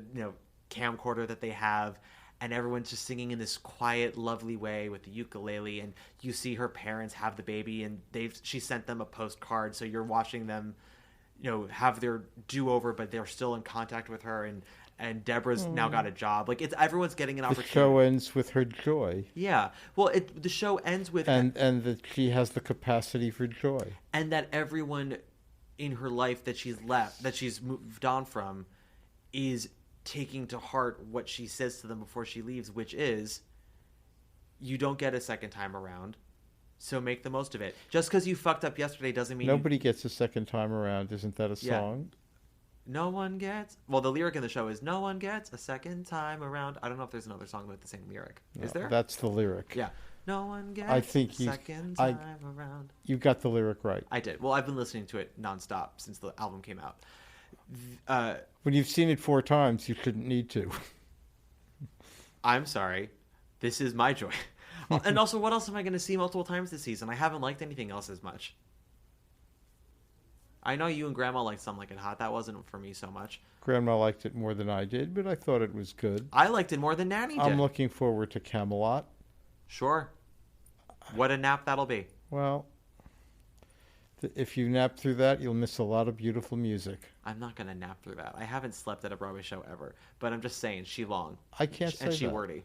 camcorder that they have, and everyone's just singing in this quiet, lovely way with the ukulele, and you see her parents have the baby, and she sent them a postcard, so you're watching them have their do-over, but they're still in contact with her, and Deborah's now got a job. Like, everyone's getting an opportunity. The show ends with her joy. Yeah. Well, the show ends with... And that she has the capacity for joy. And that everyone in her life that she's moved on from, is taking to heart what she says to them before she leaves, which is, you don't get a second time around, so make the most of it. Just because you fucked up yesterday doesn't mean... Nobody gets a second time around. Isn't that a song? No one gets... Well, the lyric in the show is, no one gets a second time around. I don't know if there's another song with the same lyric. Is there? That's the lyric. Yeah. No one gets I think a second time around. You got the lyric right. I did. Well, I've been listening to it nonstop since the album came out. When you've seen it 4 times, you shouldn't need to. I'm sorry. This is my joy. And also, what else am I going to see multiple times this season? I haven't liked anything else as much. I know you and Grandma liked Some Like It Hot. That wasn't for me so much. Grandma liked it more than I did, but I thought it was good. I liked it more than Nanny did. I'm looking forward to Camelot. Sure. What a nap that'll be. Well, if you nap through that, you'll miss a lot of beautiful music. I'm not going to nap through that. I haven't slept at a Broadway show ever. But I'm just saying, she long. I can't say and she that. wordy.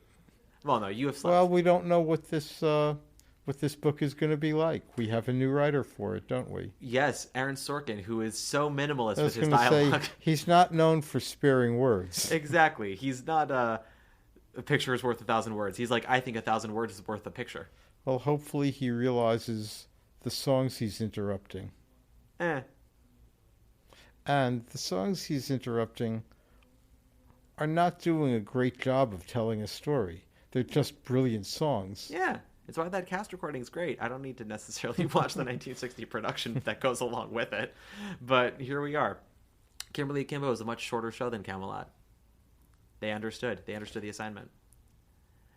Well, no, you have slept. Well, we don't know what this book is going to be like. We have a new writer for it, don't we? Yes, Aaron Sorkin, who is so minimalist with his I was going dialogue. to say, he's not known for sparing words. Exactly. He's not a picture is worth 1,000 words. He's like, I think 1,000 words is worth a picture. Well, hopefully he realizes the songs he's interrupting. And the songs he's interrupting are not doing a great job of telling a story. They're just brilliant songs. Yeah. It's why that cast recording is great. I don't need to necessarily watch the 1960 production that goes along with it. But here we are. Kimberly Akimbo is a much shorter show than Camelot. They understood. They understood the assignment.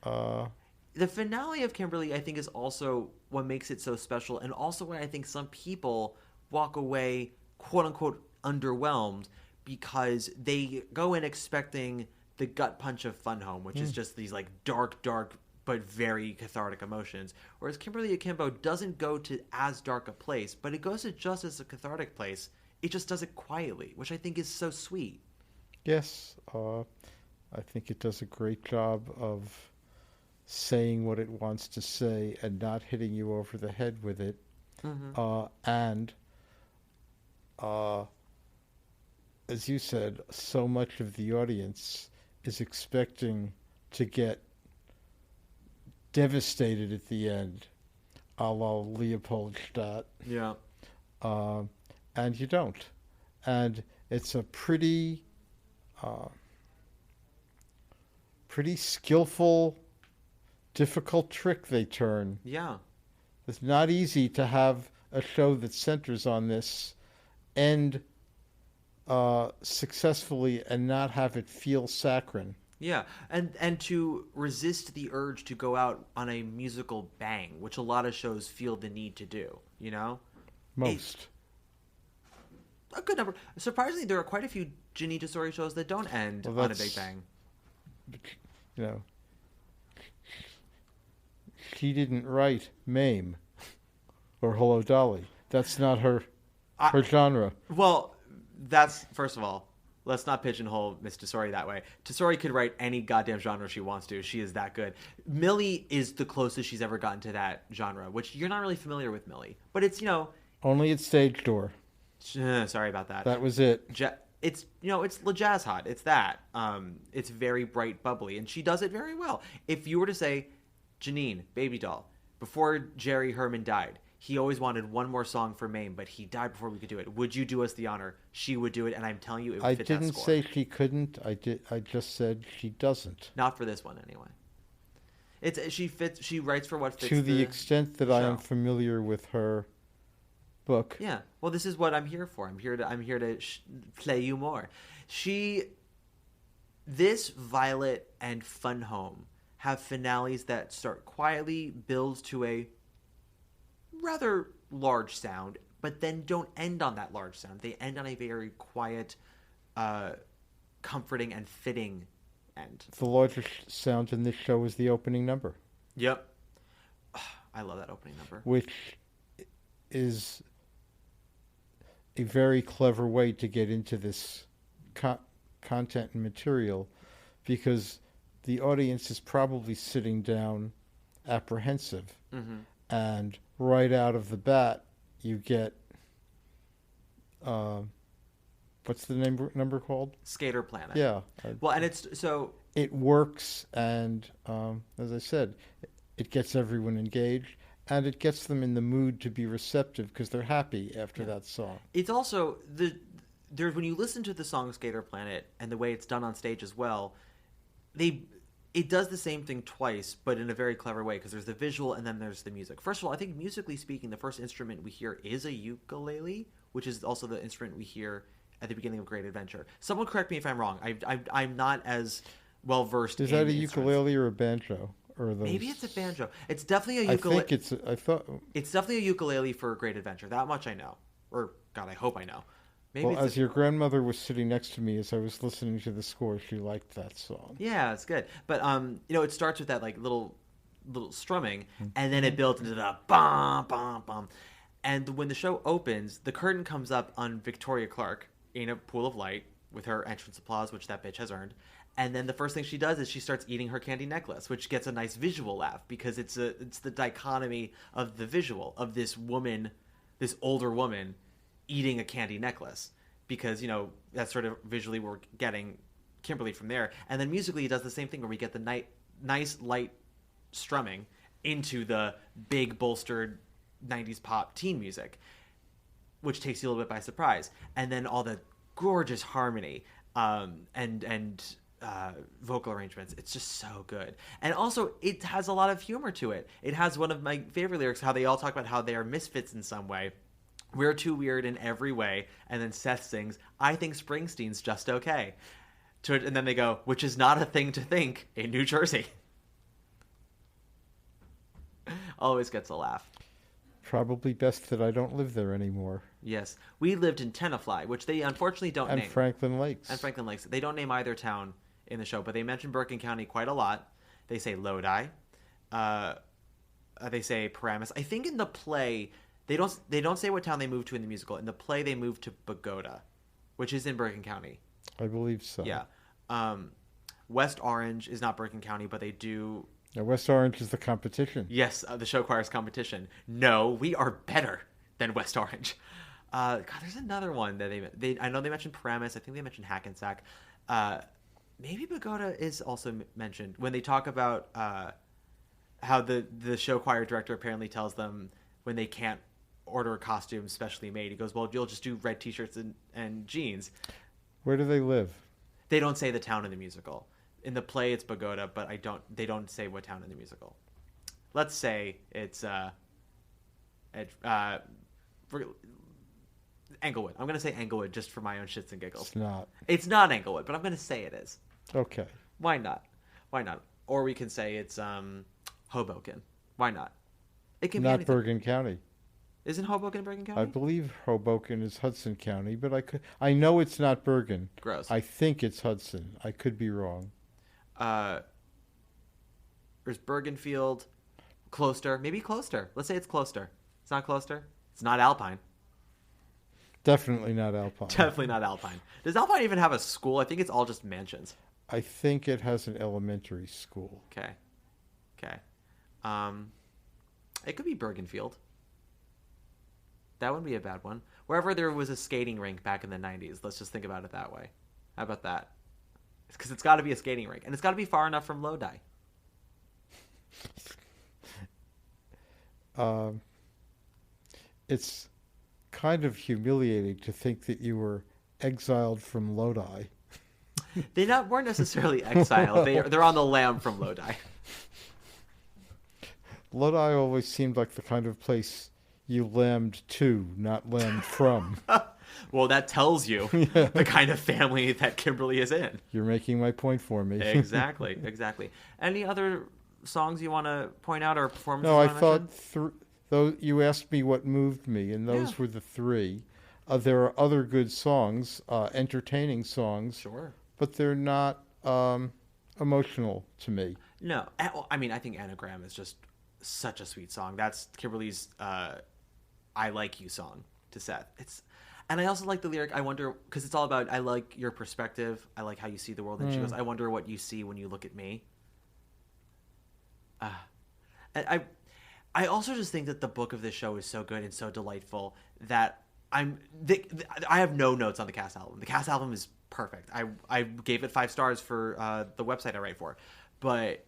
The finale of Kimberly, I think, is also what makes it so special, and also why I think some people walk away, quote-unquote, underwhelmed, because they go in expecting the gut punch of Fun Home, which is just these, like, dark, but very cathartic emotions. Whereas Kimberly Akimbo doesn't go to as dark a place, but it goes to just as a cathartic place. It just does it quietly, which I think is so sweet. Yes, I think it does a great job of saying what it wants to say and not hitting you over the head with it. And as you said, so much of the audience is expecting to get devastated at the end, a la Leopoldstadt. Yeah. And you don't. And it's a pretty skillful, difficult trick they turn. Yeah. It's not easy to have a show that centers on this end successfully and not have it feel saccharine. Yeah, and to resist the urge to go out on a musical bang, which a lot of shows feel the need to do, you know? Most. A good number. Surprisingly, there are quite a few Ginny Tesori shows that don't end on a big bang. You know, she didn't write Mame or Hello Dolly. That's not her genre. Well, that's, first of all, let's not pigeonhole Miss Tesori that way. Tesori could write any goddamn genre she wants to. She is that good. Millie is the closest she's ever gotten to that genre, which you're not really familiar with Millie. But it's, you know... Only at Stage Door. Sorry about that. That was it. It's, you know, it's Le Jazz Hot. It's that. It's very bright, bubbly, and she does it very well. If you were to say, Janine, Baby Doll, before Jerry Herman died, he always wanted one more song for Mame, but he died before we could do it. Would you do us the honor? She would do it, and I'm telling you, it would fit that score. I didn't say she couldn't. I just said she doesn't. Not for this one, anyway. She fits. She writes for what fits. To the extent that I am familiar with her book. Yeah. Well, this is what I'm here for. I'm here to play you more. This Violet and Fun Home have finales that start quietly, builds to a rather large sound, but then don't end on that large sound. They end on a very quiet, comforting, and fitting end. The largest sound in this show is the opening number. Yep. I love that opening number. Which is a very clever way to get into this content and material, because the audience is probably sitting down apprehensive. Mm-hmm. And right out of the bat, you get, what's the number called? Skater Planet. Yeah. Well, and it's so... It works, and as I said, it gets everyone engaged, and it gets them in the mood to be receptive because they're happy after that song. It's also when you listen to the song Skater Planet and the way it's done on stage as well, it does the same thing twice, but in a very clever way, because there's the visual and then there's the music. First of all, I think musically speaking, the first instrument we hear is a ukulele, which is also the instrument we hear at the beginning of Great Adventure. Someone correct me if I'm wrong. I'm not as well versed. Is that a ukulele or a banjo? Or those... Maybe it's a banjo. It's definitely a ukulele. It's definitely a ukulele for Great Adventure. That much I know. Or God, I hope I know. Maybe well, as your grandmother was sitting next to me as I was listening to the score, she liked that song. Yeah, it's good. But it starts with that like little strumming, and then it builds into the bum bum bum. And when the show opens, the curtain comes up on Victoria Clark in a pool of light with her entrance applause, which that bitch has earned. And then the first thing she does is she starts eating her candy necklace, which gets a nice visual laugh because it's the dichotomy of the visual of this woman, this older woman, eating a candy necklace, because that's sort of visually we're getting Kimberly from there. And then musically, he does the same thing where we get the nice light strumming into the big bolstered 90s pop teen music, which takes you a little bit by surprise. And then all the gorgeous harmony and vocal arrangements. It's just so good. And also, it has a lot of humor to it. It has one of my favorite lyrics, how they all talk about how they are misfits in some way. We're too weird in every way. And then Seth sings, I think Springsteen's just okay. And then they go, which is not a thing to think in New Jersey. Always gets a laugh. Probably best that I don't live there anymore. Yes. We lived in Tenafly, which they unfortunately don't name. And Franklin Lakes. They don't name either town in the show, but they mention Bergen County quite a lot. They say Lodi. They say Paramus. I think in the play... They don't say what town they moved to in the musical. In the play, they moved to Bogota, which is in Bergen County. I believe so. Yeah. West Orange is not Bergen County, but they do... Now, West Orange is the competition. Yes, the show choir's competition. No, we are better than West Orange. God, there's another one that I know they mentioned Paramus. I think they mentioned Hackensack. Maybe Bogota is also mentioned when they talk about how the show choir director apparently tells them when they can't order a costume specially made. He goes, well, you'll just do red t-shirts and jeans. Where do they live? They don't say the town in the musical. In the play, it's Bogota, but they don't say what town in the musical. Let's say it's Englewood. I'm going to say Englewood just for my own shits and giggles. It's not. It's not Englewood, but I'm going to say it is. Okay. Why not? Or we can say it's Hoboken. Why not? It can not be anything. Bergen County. Isn't Hoboken Bergen County? I believe Hoboken is Hudson County, but I know it's not Bergen. Gross. I think it's Hudson. I could be wrong. There's Bergenfield, Closter. Maybe Closter. Let's say it's Closter. It's not Closter. It's not Alpine. Definitely not Alpine. Definitely not Alpine. Does Alpine even have a school? I think it's all just mansions. I think it has an elementary school. Okay. It could be Bergenfield. That wouldn't be a bad one. Wherever there was a skating rink back in the 90s, let's just think about it that way. How about that? Because it's got to be a skating rink. And it's got to be far enough from Lodi. It's kind of humiliating to think that you were exiled from Lodi. They weren't necessarily exiled. They're on the lam from Lodi. Lodi always seemed like the kind of place you lambed to, not lambed from. Well, that tells you the kind of family that Kimberly is in. You're making my point for me. Exactly. Any other songs you want to point out or performances? No, I thought though you asked me what moved me, and those were the three. There are other good songs, entertaining songs. Sure. But they're not emotional to me. No. I mean, I think Anagram is just such a sweet song. That's Kimberly's I Like You song to Seth. And I also like the lyric, I wonder, because it's all about, I like your perspective. I like how you see the world. And she goes, I wonder what you see when you look at me. And I also just think that the book of this show is so good and so delightful that I have no notes on the cast album. The cast album is perfect. I gave it 5 stars for the website I write for. But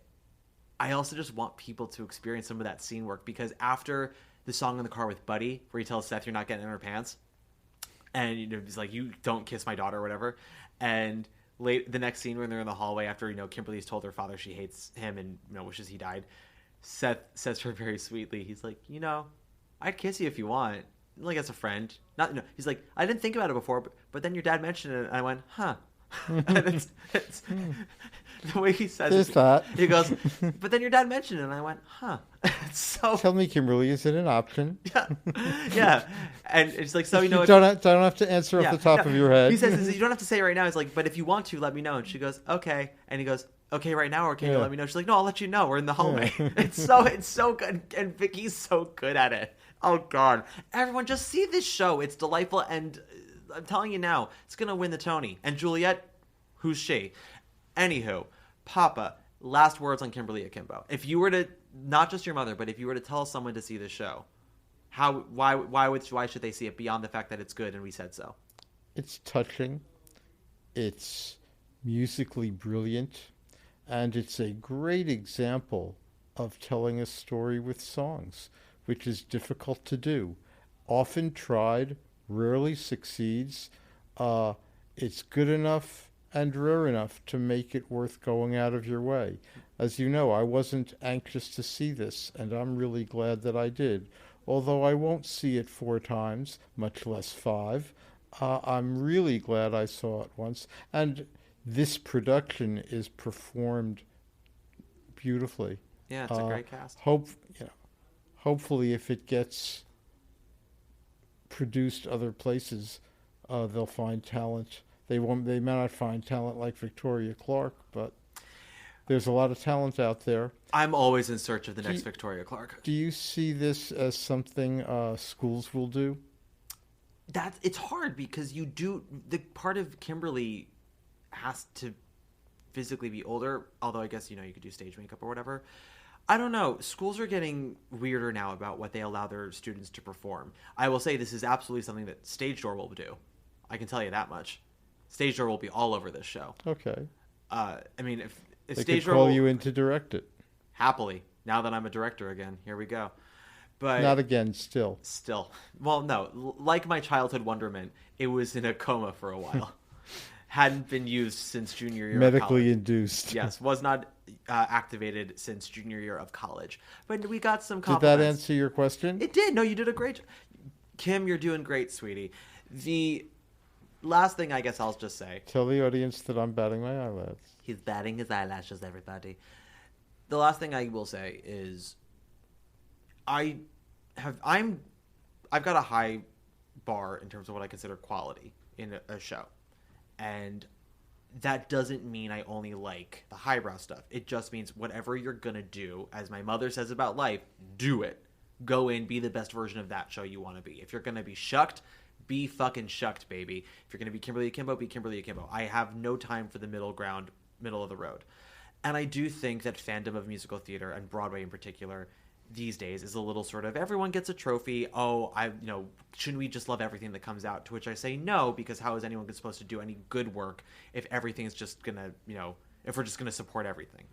I also just want people to experience some of that scene work, because after the song in the car with Buddy, where he tells Seth you're not getting in her pants, And he's like, you don't kiss my daughter or whatever. And the next scene when they're in the hallway after Kimberly's told her father she hates him and wishes he died, Seth says to her very sweetly, he's like, I'd kiss you if you want, like as a friend. He's like, I didn't think about it before, but then your dad mentioned it and I went, huh. And it's the way he says There's it. that. He goes, but then your dad mentioned it and I went, huh. It's so Tell me, Kimberly, is it an option? yeah. And it's like, so you don't have to answer off the top of your head. He says, you don't have to say it right now. He's like, but if you want to, let me know. And she goes, okay. And he goes, okay, right now, or can you let me know? She's like, no, I'll let you know. We're in the hallway. It's so good, and Vicky's so good at it. Oh God, everyone, just see this show. It's delightful, and I'm telling you now, it's gonna win the Tony. And Juliet, who's she? Anywho, Papa. Last words on Kimberly Akimbo. If you were to, not just your mother, but if you were to tell someone to see this show, why should they see it beyond the fact that it's good and we said so? It's touching. It's musically brilliant. And it's a great example of telling a story with songs, which is difficult to do. Often tried, rarely succeeds. It's good enough and rare enough to make it worth going out of your way. As you know, I wasn't anxious to see this, and I'm really glad that I did. Although I won't see it 4 times, much less 5, I'm really glad I saw it once. And this production is performed beautifully. Yeah, it's a great cast. Hopefully, if it gets produced other places, they'll find talent. They may not find talent like Victoria Clark, but there's a lot of talent out there. I'm always in search of the next Victoria Clark. Do you see this as something schools will do? It's hard because the part of Kimberly has to physically be older, although I guess you could do stage makeup or whatever. I don't know. Schools are getting weirder now about what they allow their students to perform. I will say this is absolutely something that Stage Door will do. I can tell you that much. Stage Door will be all over this show. Okay. I mean, if they Stage could Door call you in to direct it. Happily, now that I'm a director again, here we go. But not again, still. Well, no. Like my childhood wonderment, it was in a coma for a while. Hadn't been used since junior year medically of college. Induced. Yes, was not activated since junior year of college. But we got some Did compliments. that answer your question? It did. No, you did a great job. Kim, you're doing great, sweetie. The last thing I guess I'll just say. Tell the audience that I'm batting my eyelads. He's batting his eyelashes, everybody. The last thing I will say is I've got a high bar in terms of what I consider quality in a show. And that doesn't mean I only like the highbrow stuff. It just means whatever you're going to do, as my mother says about life, do it. Go in, be the best version of that show you want to be. If you're going to be shucked, be fucking shucked, baby. If you're going to be Kimberly Akimbo, be Kimberly Akimbo. I have no time for the middle ground, middle of the road. And I do think that fandom of musical theater, and Broadway in particular, these days is a little sort of everyone gets a trophy. Shouldn't we just love everything that comes out? To which I say no, because how is anyone supposed to do any good work if everything's just gonna, if we're just gonna support everything?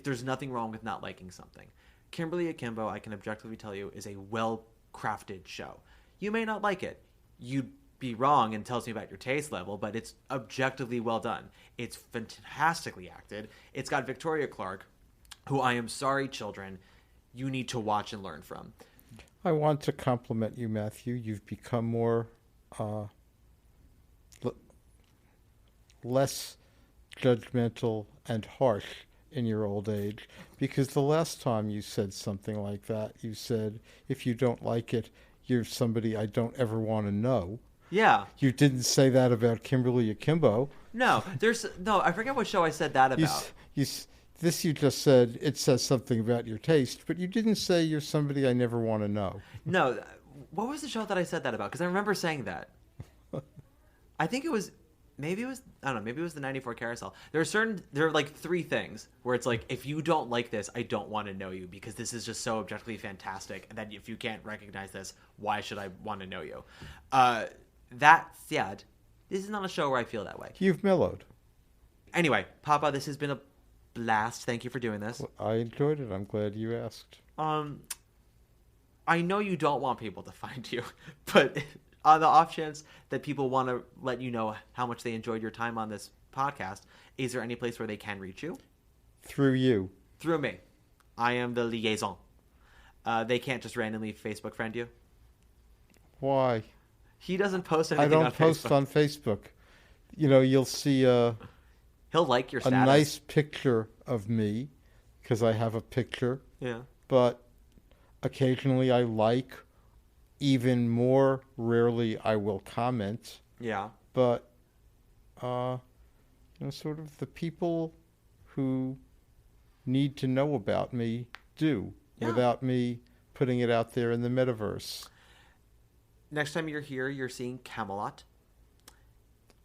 There's nothing wrong with not liking something. Kimberly Akimbo, I can objectively tell you, is a well-crafted show. You may not like it. You'd be wrong and tells me about your taste level, but it's objectively well done. It's fantastically acted. It's got Victoria Clark, who I am sorry, children, you need to watch and learn from. I want to compliment you, Matthew. You've become more, less judgmental and harsh in your old age, because the last time you said something like that, you said, if you don't like it, you're somebody I don't ever want to know. Yeah. You didn't say that about Kimberly Akimbo. No, I forget what show I said that about. This you just said, it says something about your taste, but you didn't say you're somebody I never want to know. No, what was the show that I said that about? Because I remember saying that. I think maybe it was the 94 Carousel. There are like 3 things where it's like, if you don't like this, I don't want to know you, because this is just so objectively fantastic, and that if you can't recognize this, why should I want to know you? That said, this is not a show where I feel that way. You've mellowed. Anyway, Papa, this has been a blast. Thank you for doing this. Well, I enjoyed it. I'm glad you asked. I know you don't want people to find you, but on the off chance that people want to let you know how much they enjoyed your time on this podcast, is there any place where they can reach you? Through you. Through me. I am the liaison. They can't just randomly Facebook friend you. Why? He doesn't post anything on Facebook. I don't post on Facebook. You know, you'll see He'll like your status. a nice picture of me, because I have a picture. Yeah. But occasionally I like. Even more rarely I will comment. Yeah. But, sort of the people who need to know about me do, without me putting it out there in the metaverse. Next time you're here, you're seeing Camelot.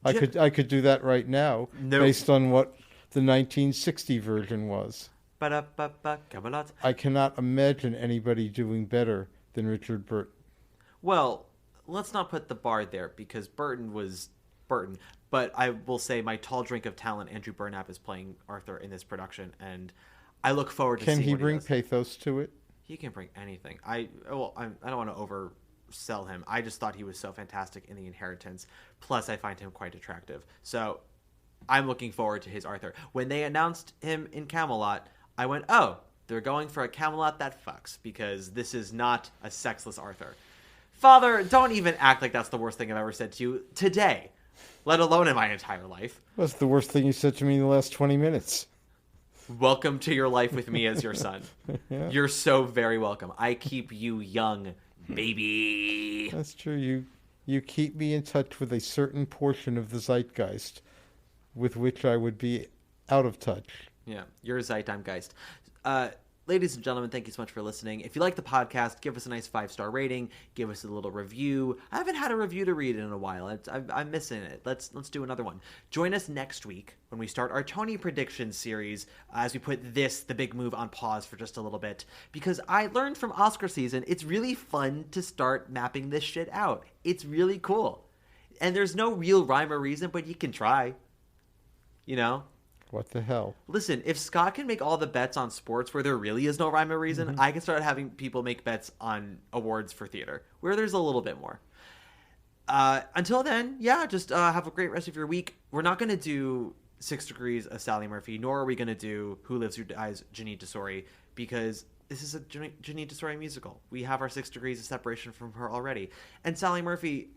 I could do that right now, based on what the 1960 version was. Camelot. I cannot imagine anybody doing better than Richard Burton. Well, let's not put the bar there, because Burton was Burton. But I will say my tall drink of talent, Andrew Burnap, is playing Arthur in this production, and I look forward to seeing what he does. Can he bring pathos to it? He can bring anything. I don't want to oversell him. I just thought he was so fantastic in The Inheritance. Plus, I find him quite attractive. So I'm looking forward to his Arthur. When they announced him in Camelot, I went, oh, they're going for a Camelot that fucks, because this is not a sexless Arthur. Father, don't even act like that's the worst thing I've ever said to you today, let alone in my entire life. That's the worst thing you said to me in the last 20 minutes. Welcome to your life with me as your son. Yeah. You're so very welcome. I keep you young, baby. That's true. You keep me in touch with a certain portion of the zeitgeist with which I would be out of touch. Yeah, you're a Zeitgeist. Ladies and gentlemen, thank you so much for listening. If you like the podcast, give us a nice 5-star rating. Give us a little review. I haven't had a review to read in a while. I'm missing it. Let's do another one. Join us next week when we start our Tony Predictions series, as we put the big move, on pause for just a little bit. Because I learned from Oscar season, it's really fun to start mapping this shit out. It's really cool. And there's no real rhyme or reason, but you can try. You know? What the hell? Listen, if Scott can make all the bets on sports where there really is no rhyme or reason, I can start having people make bets on awards for theater, where there's a little bit more. Until then, just have a great rest of your week. We're not going to do 6 Degrees of Sally Murphy, nor are we going to do Who Lives Who Dies, Janine Tesori, because this is a Janine Tesori musical. We have our 6 degrees of separation from her already. And Sally Murphy,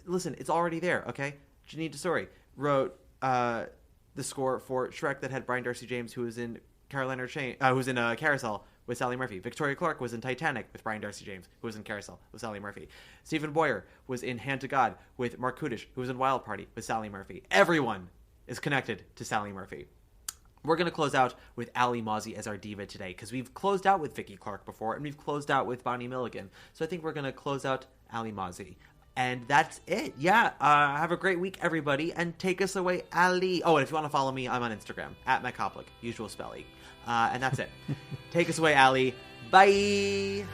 listen, it's already there, okay? Janine Tesori wrote the score for Shrek that had Brian Darcy James, who was in who's in Carousel with Sally Murphy. Victoria Clark was in Titanic with Brian Darcy James, who was in Carousel with Sally Murphy. Stephen Boyer was in Hand to God with Mark Kudish, who was in Wild Party with Sally Murphy. Everyone is connected to Sally Murphy. We're going to close out with Ali Mozzie as our diva today, because we've closed out with Vicki Clark before, and we've closed out with Bonnie Milligan. So I think we're going to close out Ali Mozzie. And that's it. Have a great week, everybody, and take us away, Ali. Oh, and if you want to follow me, I'm on Instagram, @McKoplik, usual spelling. And that's it. Take us away, Ali. Bye.